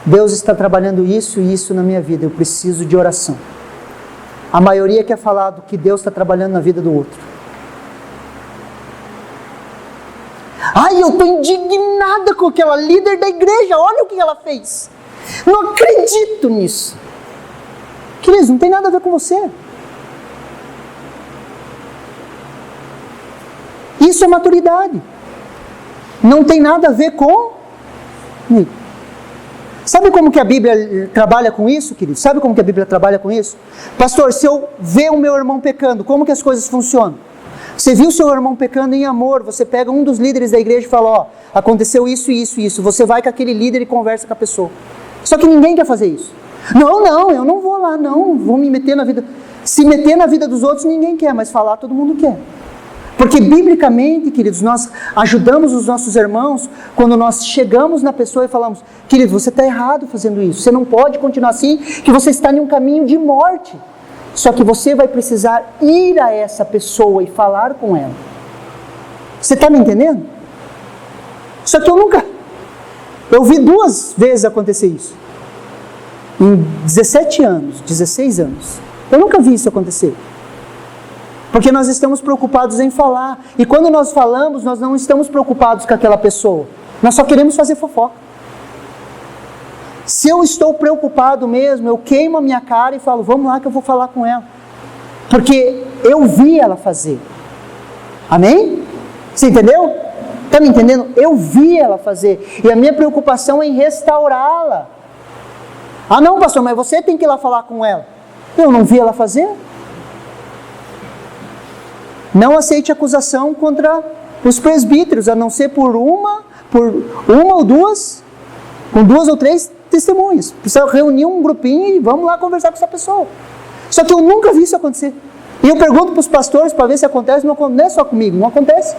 Deus está trabalhando isso e isso na minha vida, eu preciso de oração. A maioria quer falar do que Deus está trabalhando na vida do outro. eu estou indignada com aquela líder da igreja, olha o que ela fez. Não acredito nisso. Queridos, não tem nada a ver com você. Isso é maturidade. Não tem nada a ver com... Sabe como que a Bíblia trabalha com isso, querido? Sabe como que a Bíblia trabalha com isso? Pastor, se eu ver o meu irmão pecando, como que as coisas funcionam? Você viu o seu irmão pecando em amor, você pega um dos líderes da igreja e fala, ó, aconteceu isso, isso, isso. Você vai com aquele líder e conversa com a pessoa. Só que ninguém quer fazer isso. Não, eu não vou lá, não, vou me meter na vida. Se meter na vida dos outros ninguém quer, mas falar todo mundo quer. Porque biblicamente, queridos, nós ajudamos os nossos irmãos quando nós chegamos na pessoa e falamos, querido, você está errado fazendo isso, você não pode continuar assim, que você está em um caminho de morte. Só que você vai precisar ir a essa pessoa e falar com ela. Você está me entendendo? Só que eu vi 2 vezes acontecer isso. Em 17 anos, 16 anos. Eu nunca vi isso acontecer. Porque nós estamos preocupados em falar. E quando nós falamos, nós não estamos preocupados com aquela pessoa. Nós só queremos fazer fofoca. Se eu estou preocupado mesmo, eu queimo a minha cara e falo, vamos lá que eu vou falar com ela. Porque eu vi ela fazer. Amém? Você entendeu? Está me entendendo? Eu vi ela fazer. E a minha preocupação é em restaurá-la. Ah não, pastor, mas você tem que ir lá falar com ela. Eu não vi ela fazer. Não aceite acusação contra os presbíteros, a não ser por uma ou duas, com 2 ou 3 testemunhas. Precisa reunir um grupinho e vamos lá conversar com essa pessoa. Só que eu nunca vi isso acontecer. E eu pergunto para os pastores para ver se acontece, não é só comigo, não acontece.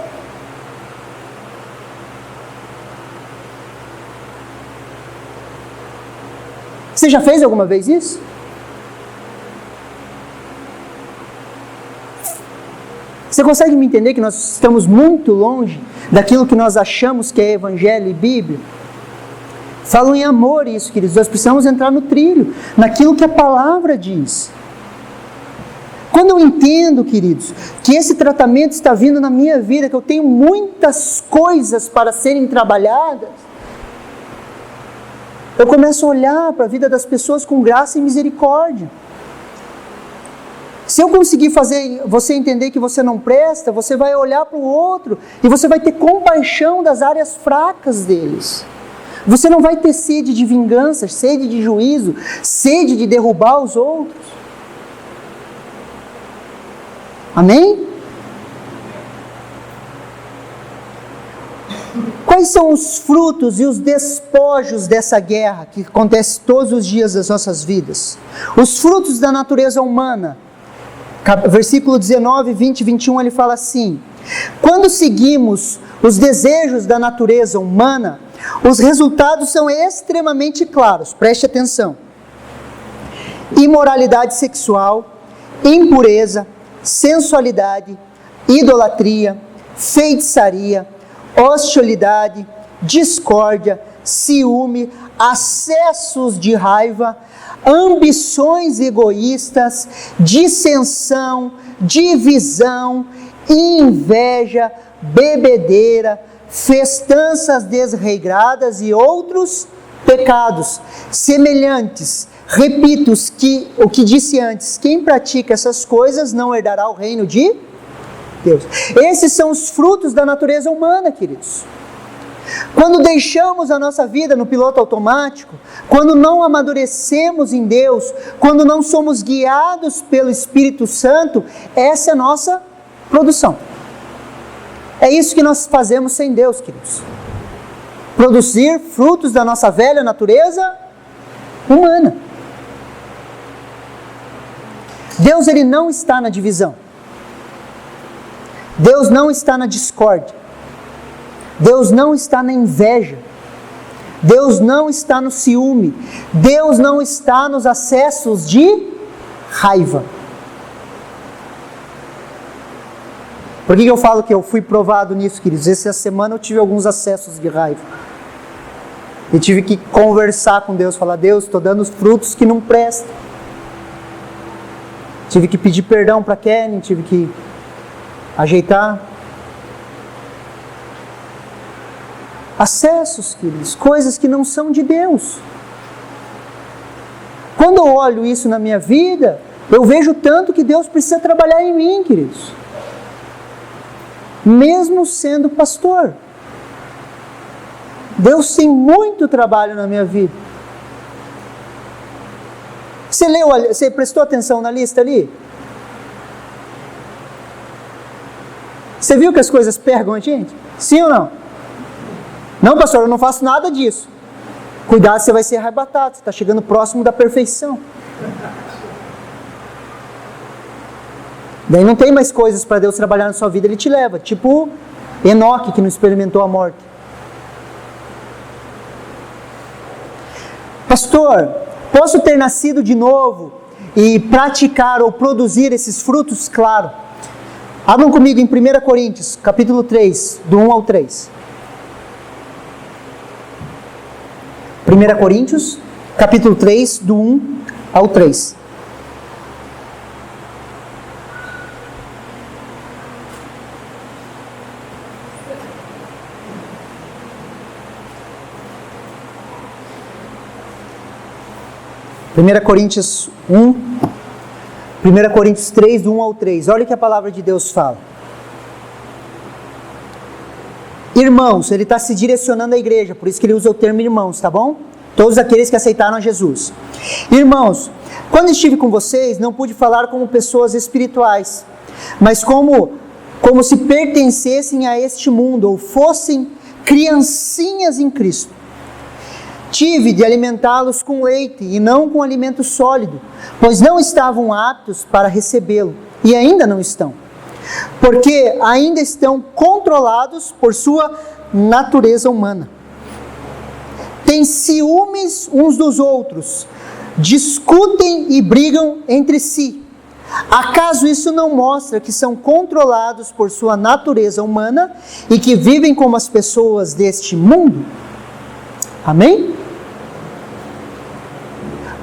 Você já fez alguma vez isso? Você consegue me entender que nós estamos muito longe daquilo que nós achamos que é Evangelho e Bíblia? Falo em amor isso, queridos. Nós precisamos entrar no trilho, naquilo que a palavra diz. Quando eu entendo, queridos, que esse tratamento está vindo na minha vida, que eu tenho muitas coisas para serem trabalhadas, eu começo a olhar para a vida das pessoas com graça e misericórdia. Se eu conseguir fazer você entender que você não presta, você vai olhar para o outro e você vai ter compaixão das áreas fracas deles. Você não vai ter sede de vingança, sede de juízo, sede de derrubar os outros. Amém? Quais são os frutos e os despojos dessa guerra que acontece todos os dias das nossas vidas? Os frutos da natureza humana. Versículo 19, 20 e 21, ele fala assim: quando seguimos os desejos da natureza humana, os resultados são extremamente claros, preste atenção. Imoralidade sexual, impureza, sensualidade, idolatria, feitiçaria, hostilidade, discórdia, ciúme, acessos de raiva, ambições egoístas, dissensão, divisão, inveja, bebedeira, festanças desregradas e outros pecados semelhantes. Repito o que disse antes: quem pratica essas coisas não herdará o reino de Deus. Esses são os frutos da natureza humana, queridos. Quando deixamos a nossa vida no piloto automático, quando não amadurecemos em Deus, quando não somos guiados pelo Espírito Santo, essa é a nossa produção. É isso que nós fazemos sem Deus, queridos. Produzir frutos da nossa velha natureza humana. Deus, ele não está na divisão. Deus não está na discórdia. Deus não está na inveja. Deus não está no ciúme. Deus não está nos acessos de raiva. Por que eu falo que eu fui provado nisso, queridos? Essa semana eu tive alguns acessos de raiva. E tive que conversar com Deus, falar: Deus, estou dando os frutos que não prestam. Tive que pedir perdão para Kenny, tive que ajeitar. acessos, queridos, coisas que não são de Deus. Quando eu olho isso na minha vida, eu vejo tanto que Deus precisa trabalhar em mim, queridos. Mesmo sendo pastor. Deus tem muito trabalho na minha vida. Você prestou atenção na lista ali? Você viu que as coisas pegam a gente? Sim ou não? Não, pastor, eu não faço nada disso. Cuidado, você vai ser arrebatado. Você está chegando próximo da perfeição. Daí não tem mais coisas para Deus trabalhar na sua vida, Ele te leva. Tipo Enoque, que não experimentou a morte. Pastor, posso ter nascido de novo e praticar ou produzir esses frutos? Claro. Abram comigo em 1 Coríntios, capítulo 3, do 1 ao 3. 1 Coríntios, capítulo 3, do 1 ao 3. Primeira Coríntios 1, 1 Coríntios 3, do 1 ao 3. Olha o que a palavra de Deus fala. Irmãos, ele está se direcionando à igreja, por isso que ele usa o termo irmãos, tá bom? Todos aqueles que aceitaram a Jesus. Irmãos, quando estive com vocês, não pude falar como pessoas espirituais, mas como se pertencessem a este mundo, ou fossem criancinhas em Cristo. Tive de alimentá-los com leite e não com alimento sólido, pois não estavam aptos para recebê-lo, e ainda não estão, porque ainda estão controlados por sua natureza humana. Têm ciúmes uns dos outros, discutem e brigam entre si. Acaso isso não mostra que são controlados por sua natureza humana e que vivem como as pessoas deste mundo? Amém?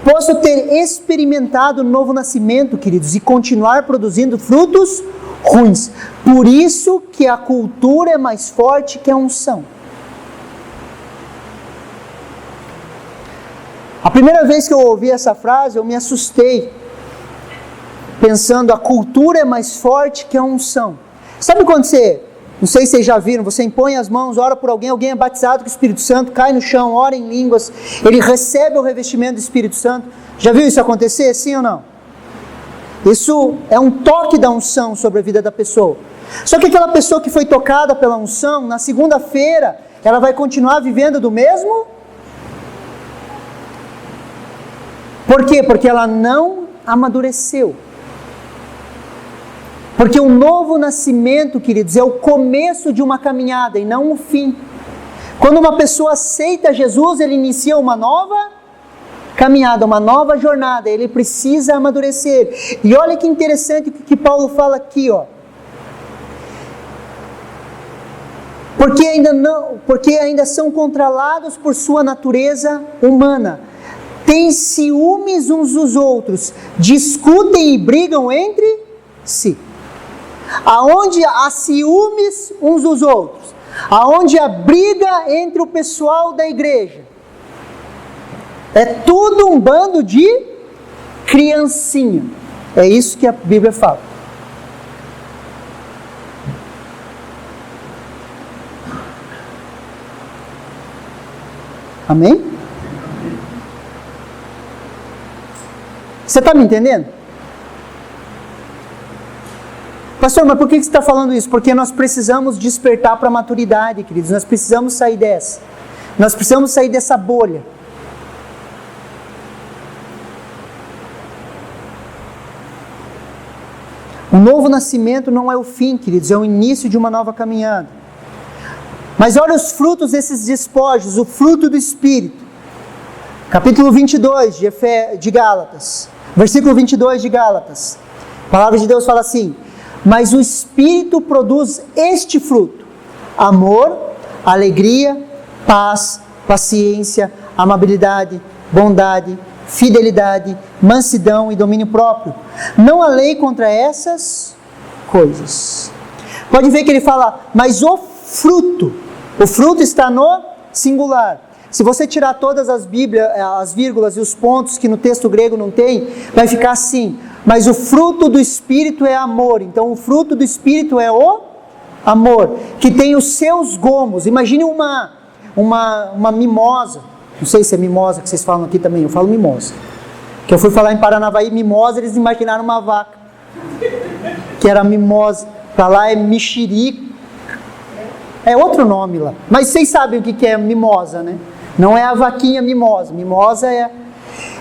Posso ter experimentado o novo nascimento, queridos, e continuar produzindo frutos ruins. Por isso que a cultura é mais forte que a unção. A primeira vez que eu ouvi essa frase, eu me assustei, pensando, a cultura é mais forte que a unção. Sabe quando você, não sei se vocês já viram, você impõe as mãos, ora por alguém é batizado com o Espírito Santo, cai no chão, ora em línguas, ele recebe o revestimento do Espírito Santo. Já viu isso acontecer, sim ou não? Isso é um toque da unção sobre a vida da pessoa. Só que aquela pessoa que foi tocada pela unção, na segunda-feira, ela vai continuar vivendo do mesmo? Por quê? Porque ela não amadureceu. Porque um novo nascimento, queridos, é o começo de uma caminhada e não o fim. Quando uma pessoa aceita Jesus, ele inicia uma nova caminhada, uma nova jornada, ele precisa amadurecer. E olha que interessante o que Paulo fala aqui, ó. Porque ainda são controlados por sua natureza humana. Têm ciúmes uns dos outros, discutem e brigam entre si. Aonde há ciúmes uns dos outros, aonde há briga entre o pessoal da igreja, é tudo um bando de criancinha. É isso que a Bíblia fala. Amém? Você está me entendendo? Pastor, mas por que você está falando isso? Porque nós precisamos despertar para a maturidade, queridos. Nós precisamos sair dessa. Nós precisamos sair dessa bolha. O novo nascimento não é o fim, queridos. É o início de uma nova caminhada. Mas olha os frutos desses despojos. O fruto do Espírito. Capítulo 22 de Gálatas. Versículo 22 de Gálatas. A palavra de Deus fala assim: mas o Espírito produz este fruto: amor, alegria, paz, paciência, amabilidade, bondade, fidelidade, mansidão e domínio próprio. Não há lei contra essas coisas. Pode ver que ele fala, mas o fruto O fruto está no singular. Se você tirar todas as vírgulas e os pontos que no texto grego não tem, vai ficar assim. Mas o fruto do Espírito é amor. Então o fruto do Espírito é o amor, que tem os seus gomos. Imagine uma mimosa. Não sei se é mimosa que vocês falam aqui também, eu falo mimosa. Que eu fui falar em Paranavaí mimosa, eles imaginaram uma vaca. Que era mimosa. Para lá é mexerico. É outro nome lá. Mas vocês sabem o que é mimosa, né? Não é a vaquinha mimosa. Mimosa é...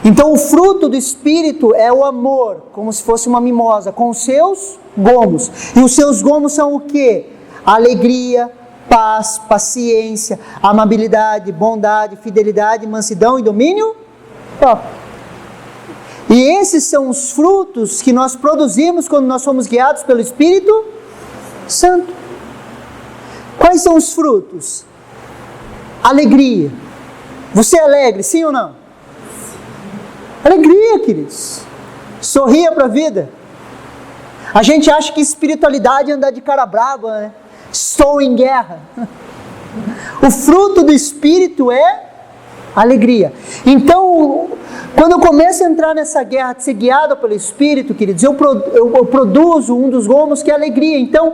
Então o fruto do Espírito é o amor, como se fosse uma mimosa, com os seus gomos. E os seus gomos são o quê? Alegria, paz, paciência, amabilidade, bondade, fidelidade, mansidão e domínio próprio. E esses são os frutos que nós produzimos quando nós somos guiados pelo Espírito Santo. Quais são os frutos? Alegria. Você é alegre, sim ou não? Alegria, queridos. Sorria para a vida. A gente acha que espiritualidade é andar de cara brava, né? Estou em guerra. O fruto do Espírito é alegria. Então, quando eu começo a entrar nessa guerra de ser guiado pelo Espírito, queridos, eu produzo um dos gomos que é alegria. Então,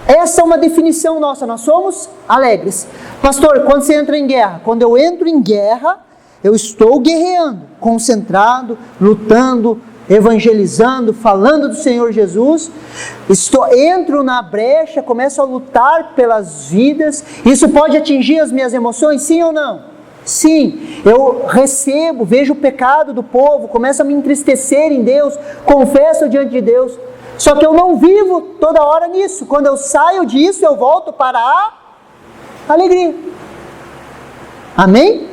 essa é uma definição nossa, nós somos alegres. Pastor, quando você entra em guerra? Quando eu entro em guerra, eu estou guerreando, concentrado, lutando, evangelizando, falando do Senhor Jesus. Entro na brecha, começo a lutar pelas vidas. Isso pode atingir as minhas emoções, sim ou não? Sim, eu recebo, vejo o pecado do povo, começo a me entristecer em Deus, confesso diante de Deus. Só que eu não vivo toda hora nisso. Quando eu saio disso, eu volto para a alegria. Amém?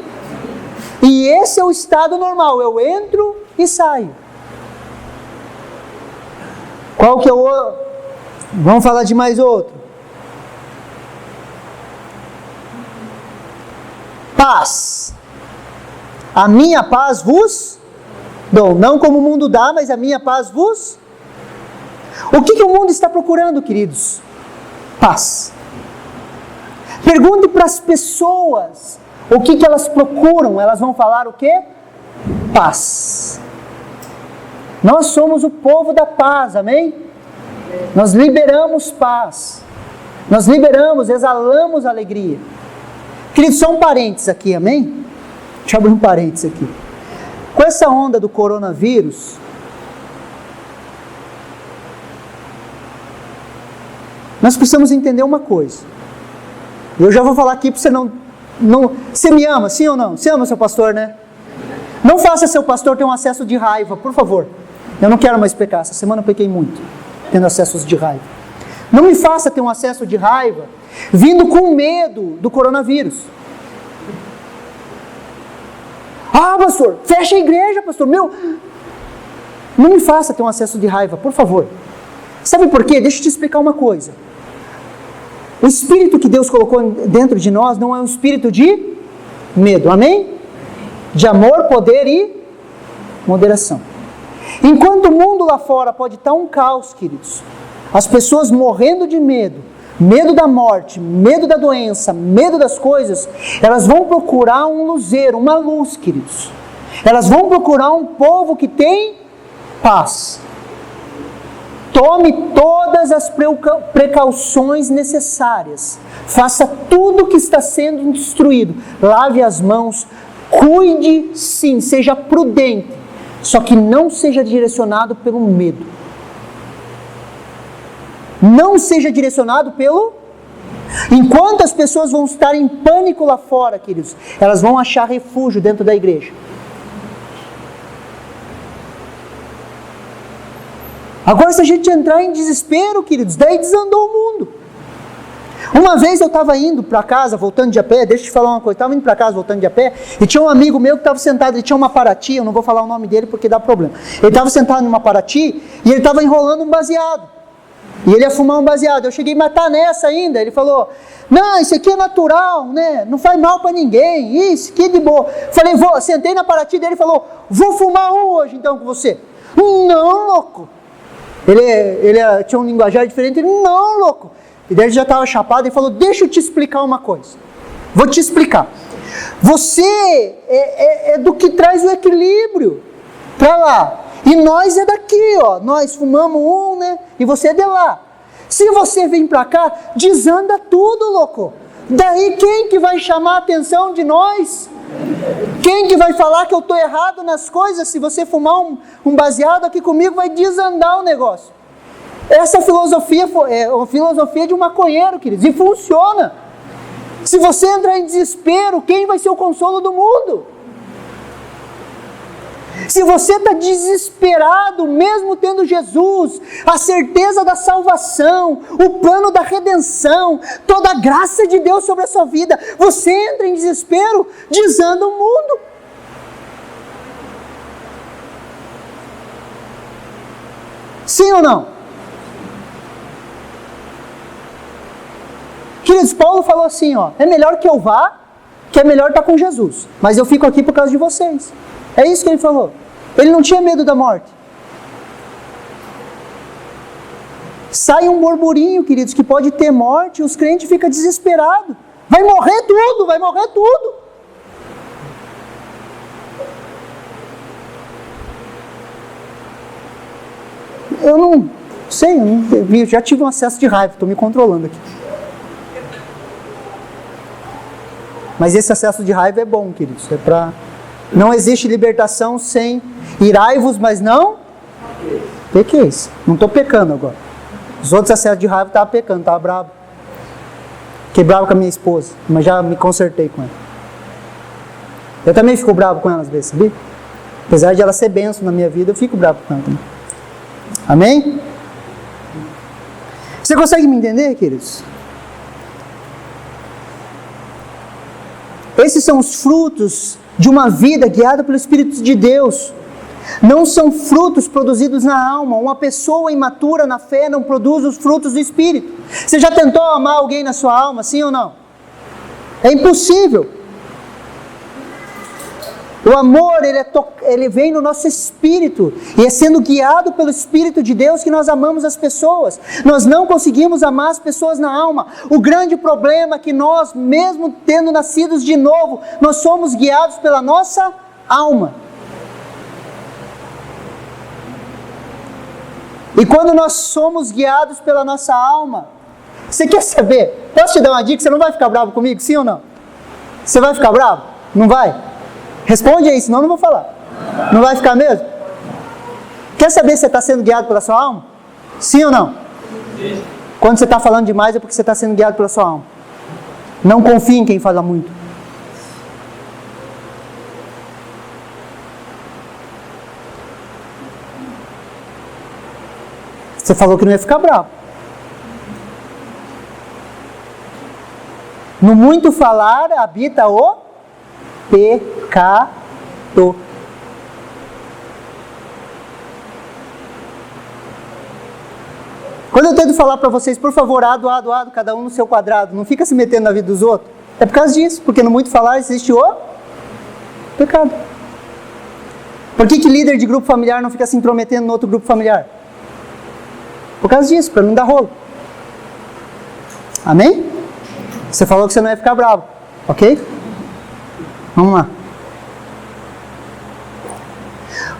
E esse é o estado normal. Eu entro e saio. Qual que é o... Vamos falar de mais outro. Paz. A minha paz vos dou. Não como o mundo dá, mas a minha paz vos... O que o mundo está procurando, queridos? Paz. Pergunte para as pessoas o que elas procuram. Elas vão falar o quê? Paz. Nós somos o povo da paz, amém? Nós liberamos paz. Nós liberamos, exalamos alegria. Queridos, só um parênteses aqui, amém? Deixa eu abrir um parênteses aqui. Com essa onda do coronavírus, nós precisamos entender uma coisa. Eu já vou falar aqui para você não... Você me ama, sim ou não? Você ama seu pastor, né? Não faça seu pastor ter um acesso de raiva, por favor. Eu não quero mais pecar. Essa semana eu pequei muito, tendo acessos de raiva. Não me faça ter um acesso de raiva vindo com medo do coronavírus. Ah, pastor, fecha a igreja, pastor. Não me faça ter um acesso de raiva, por favor. Sabe por quê? Deixa eu te explicar uma coisa. O espírito que Deus colocou dentro de nós não é um espírito de medo, amém? De amor, poder e moderação. Enquanto o mundo lá fora pode estar um caos, queridos, as pessoas morrendo de medo, medo da morte, medo da doença, medo das coisas, elas vão procurar um luzeiro, uma luz, queridos. Elas vão procurar um povo que tem paz. Tome todas as precauções necessárias. Faça tudo o que está sendo destruído. Lave as mãos. Cuide, sim, seja prudente. Só que não seja direcionado pelo medo. Não seja direcionado pelo... Enquanto as pessoas vão estar em pânico lá fora, queridos, elas vão achar refúgio dentro da igreja. Agora, se a gente entrar em desespero, queridos, daí desandou o mundo. Uma vez eu estava indo para casa, voltando de a pé, deixa eu te falar uma coisa, estava indo para casa, voltando de a pé, e tinha um amigo meu que estava sentado, ele tinha uma Paraty, eu não vou falar o nome dele porque dá problema. Ele estava sentado numa Paraty, e ele estava enrolando um baseado. E ele ia fumar um baseado. Eu cheguei, mas tá nessa ainda? Ele falou, não, isso aqui é natural, né? Não faz mal para ninguém, isso aqui é de boa. Falei, sentei na Paraty dele e falou, vou fumar um hoje então com você. Não, louco. Ele tinha um linguajar diferente. Ele, não, louco. E daí ele já estava chapado e falou, deixa eu te explicar uma coisa. Vou te explicar. Você é do que traz o equilíbrio para lá. E nós é daqui, ó. Nós fumamos um, né? E você é de lá. Se você vem para cá, desanda tudo, louco. Daí quem que vai chamar a atenção de nós? Quem que vai falar que eu estou errado nas coisas? Se você fumar um baseado aqui comigo, vai desandar o negócio. Essa filosofia é a filosofia de um maconheiro, queridos, e funciona. Se você entrar em desespero, quem vai ser o consolo do mundo? Se você está desesperado, mesmo tendo Jesus, a certeza da salvação, o plano da redenção, toda a graça de Deus sobre a sua vida, você entra em desespero, desanda o mundo. Sim ou não? Queridos, Paulo falou assim, ó, é melhor que eu vá, que é melhor estar com Jesus, mas eu fico aqui por causa de vocês. É isso que ele falou. Ele não tinha medo da morte. Sai um burburinho, queridos, que pode ter morte, os crentes ficam desesperados. Vai morrer tudo, vai morrer tudo. Eu não sei, eu já tive um acesso de raiva, estou me controlando aqui. Mas esse acesso de raiva é bom, queridos, é para... Não existe libertação sem irai-vos, mas não pequeis. Não estou pecando agora. Os outros acessos de raiva estavam pecando, estava bravo. Fiquei bravo com a minha esposa, mas já me consertei com ela. Eu também fico bravo com ela às vezes, sabia? Apesar de ela ser bênção na minha vida, eu fico bravo com ela também. Amém? Você consegue me entender, queridos? Esses são os frutos de uma vida guiada pelo Espírito de Deus. Não são frutos produzidos na alma. Uma pessoa imatura na fé não produz os frutos do Espírito. Você já tentou amar alguém na sua alma, sim ou não? É impossível. O amor, ele vem no nosso espírito, e é sendo guiado pelo Espírito de Deus que nós amamos as pessoas. Nós não conseguimos amar as pessoas na alma. O grande problema é que nós, mesmo tendo nascidos de novo, nós somos guiados pela nossa alma. E quando nós somos guiados pela nossa alma, você quer saber? Posso te dar uma dica? Você não vai ficar bravo comigo, sim ou não? Você vai ficar bravo? Não vai? Responde aí, senão eu não vou falar. Não vai ficar mesmo? Quer saber se você está sendo guiado pela sua alma? Sim ou não? Sim. Quando você está falando demais é porque você está sendo guiado pela sua alma. Não confie em quem fala muito. Você falou que não ia ficar bravo. No muito falar habita o pecado. Quando eu tento falar para vocês, por favor, ado, cada um no seu quadrado, não fica se metendo na vida dos outros, é por causa disso, porque no muito falar existe o pecado. Por que líder de grupo familiar não fica se intrometendo no outro grupo familiar? Por causa disso, para não dar rolo. Amém? Você falou que você não ia ficar bravo, ok? Vamos lá.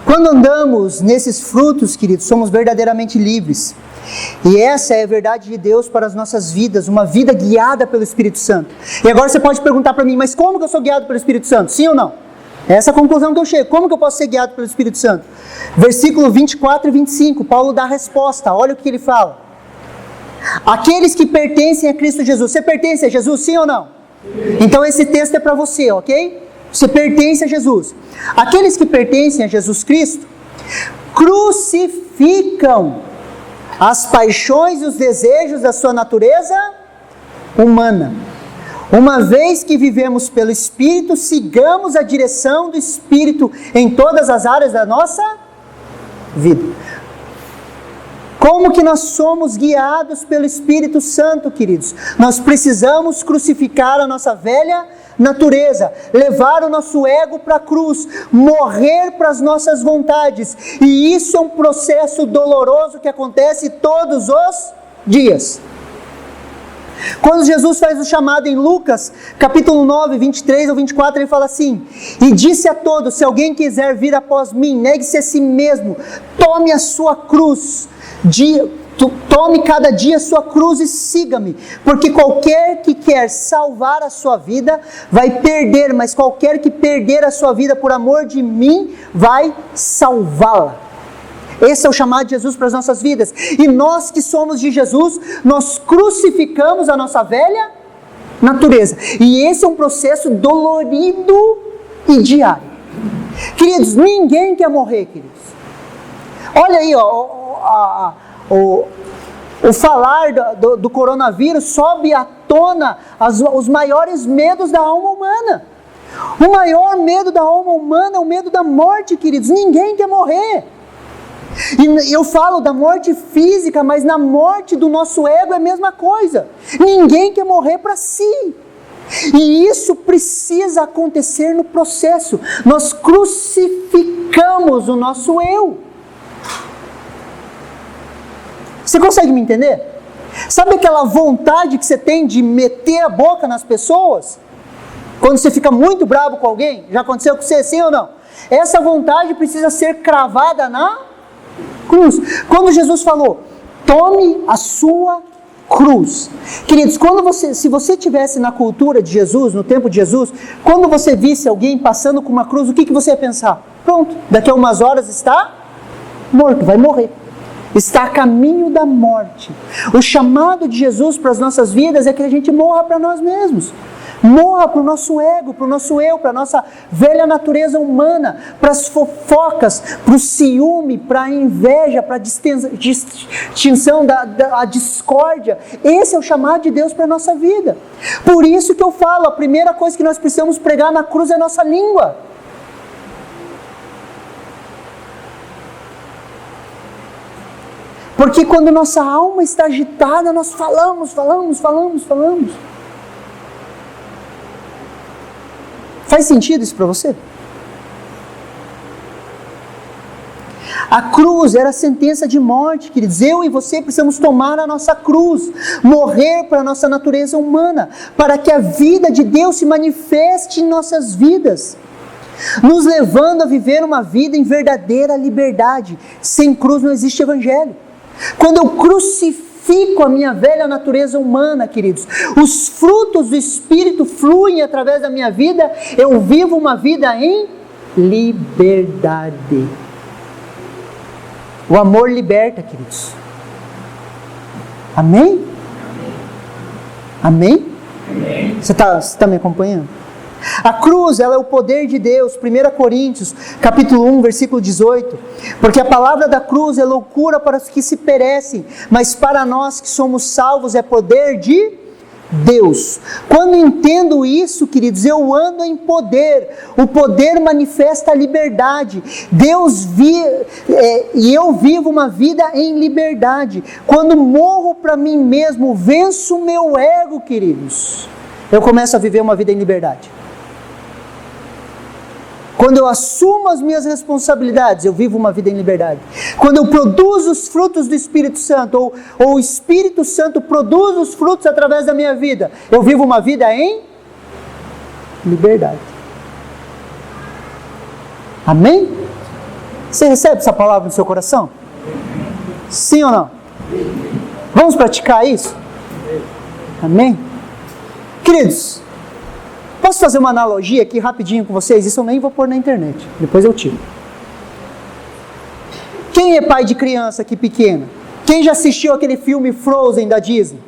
Quando andamos nesses frutos, queridos, somos verdadeiramente livres. E essa é a verdade de Deus para as nossas vidas, uma vida guiada pelo Espírito Santo. E agora você pode perguntar para mim, mas como que eu sou guiado pelo Espírito Santo? Sim ou não? Essa é a conclusão que eu chego. Como que eu posso ser guiado pelo Espírito Santo? Versículo 24 e 25, Paulo dá a resposta. Olha o que ele fala. Aqueles que pertencem a Cristo Jesus. Você pertence a Jesus, sim ou não? Sim. Então esse texto é para você, ok? Você pertence a Jesus. Aqueles que pertencem a Jesus Cristo crucificam as paixões e os desejos da sua natureza humana. Uma vez que vivemos pelo Espírito, sigamos a direção do Espírito em todas as áreas da nossa vida. Como que nós somos guiados pelo Espírito Santo, queridos? Nós precisamos crucificar a nossa velha natureza, levar o nosso ego para a cruz, morrer para as nossas vontades. E isso é um processo doloroso que acontece todos os dias. Quando Jesus faz o chamado em Lucas, capítulo 9, 23 ou 24, ele fala assim: e disse a todos, se alguém quiser vir após mim, negue-se a si mesmo, tome a sua cruz, tome cada dia a sua cruz e siga-me, porque qualquer que quer salvar a sua vida, vai perder, mas qualquer que perder a sua vida por amor de mim, vai salvá-la. Esse é o chamado de Jesus para as nossas vidas. E nós que somos de Jesus, nós crucificamos a nossa velha natureza. E esse é um processo dolorido e diário. Queridos, ninguém quer morrer, queridos. Olha aí, o falar do coronavírus sobe à tona os maiores medos da alma humana. O maior medo da alma humana é o medo da morte, queridos. Ninguém quer morrer. E eu falo da morte física, mas na morte do nosso ego é a mesma coisa. Ninguém quer morrer para si. E isso precisa acontecer no processo. Nós crucificamos o nosso eu. Você consegue me entender? Sabe aquela vontade que você tem de meter a boca nas pessoas? Quando você fica muito bravo com alguém? Já aconteceu com você, sim ou não? Essa vontade precisa ser cravada na cruz. Quando Jesus falou, tome a sua cruz. Queridos, se você estivesse na cultura de Jesus, no tempo de Jesus, quando você visse alguém passando com uma cruz, o que você ia pensar? Pronto, daqui a umas horas está morto, vai morrer. Está a caminho da morte. O chamado de Jesus para as nossas vidas é que a gente morra para nós mesmos. Morra para o nosso ego, para o nosso eu, para a nossa velha natureza humana, para as fofocas, para o ciúme, para a inveja, para a distinção da discórdia. Esse é o chamado de Deus para a nossa vida. Por isso que eu falo, a primeira coisa que nós precisamos pregar na cruz é a nossa língua. Porque quando nossa alma está agitada, nós falamos. Faz sentido isso para você? A cruz era a sentença de morte, queridos. Eu e você precisamos tomar a nossa cruz, morrer para a nossa natureza humana, para que a vida de Deus se manifeste em nossas vidas, nos levando a viver uma vida em verdadeira liberdade. Sem cruz não existe evangelho. Quando eu crucifico a minha velha natureza humana, queridos, os frutos do Espírito fluem através da minha vida, eu vivo uma vida em liberdade. O amor liberta, queridos. Amém? Amém? Amém. Você está me acompanhando? A cruz, ela é o poder de Deus. 1 Coríntios, capítulo 1, versículo 18. Porque a palavra da cruz é loucura para os que se perecem, mas para nós que somos salvos é poder de Deus. Quando entendo isso, queridos, eu ando em poder. O poder manifesta a liberdade. E eu vivo uma vida em liberdade. Quando morro para mim mesmo, venço o meu ego, queridos, eu começo a viver uma vida em liberdade. Quando eu assumo as minhas responsabilidades, eu vivo uma vida em liberdade. Quando eu produzo os frutos do Espírito Santo, ou o Espírito Santo produz os frutos através da minha vida, eu vivo uma vida em liberdade. Amém? Você recebe essa palavra no seu coração? Sim ou não? Vamos praticar isso? Amém? Queridos, posso fazer uma analogia aqui rapidinho com vocês? Isso eu nem vou pôr na internet, depois eu tiro. Quem é pai de criança aqui pequena? Quem já assistiu aquele filme Frozen da Disney?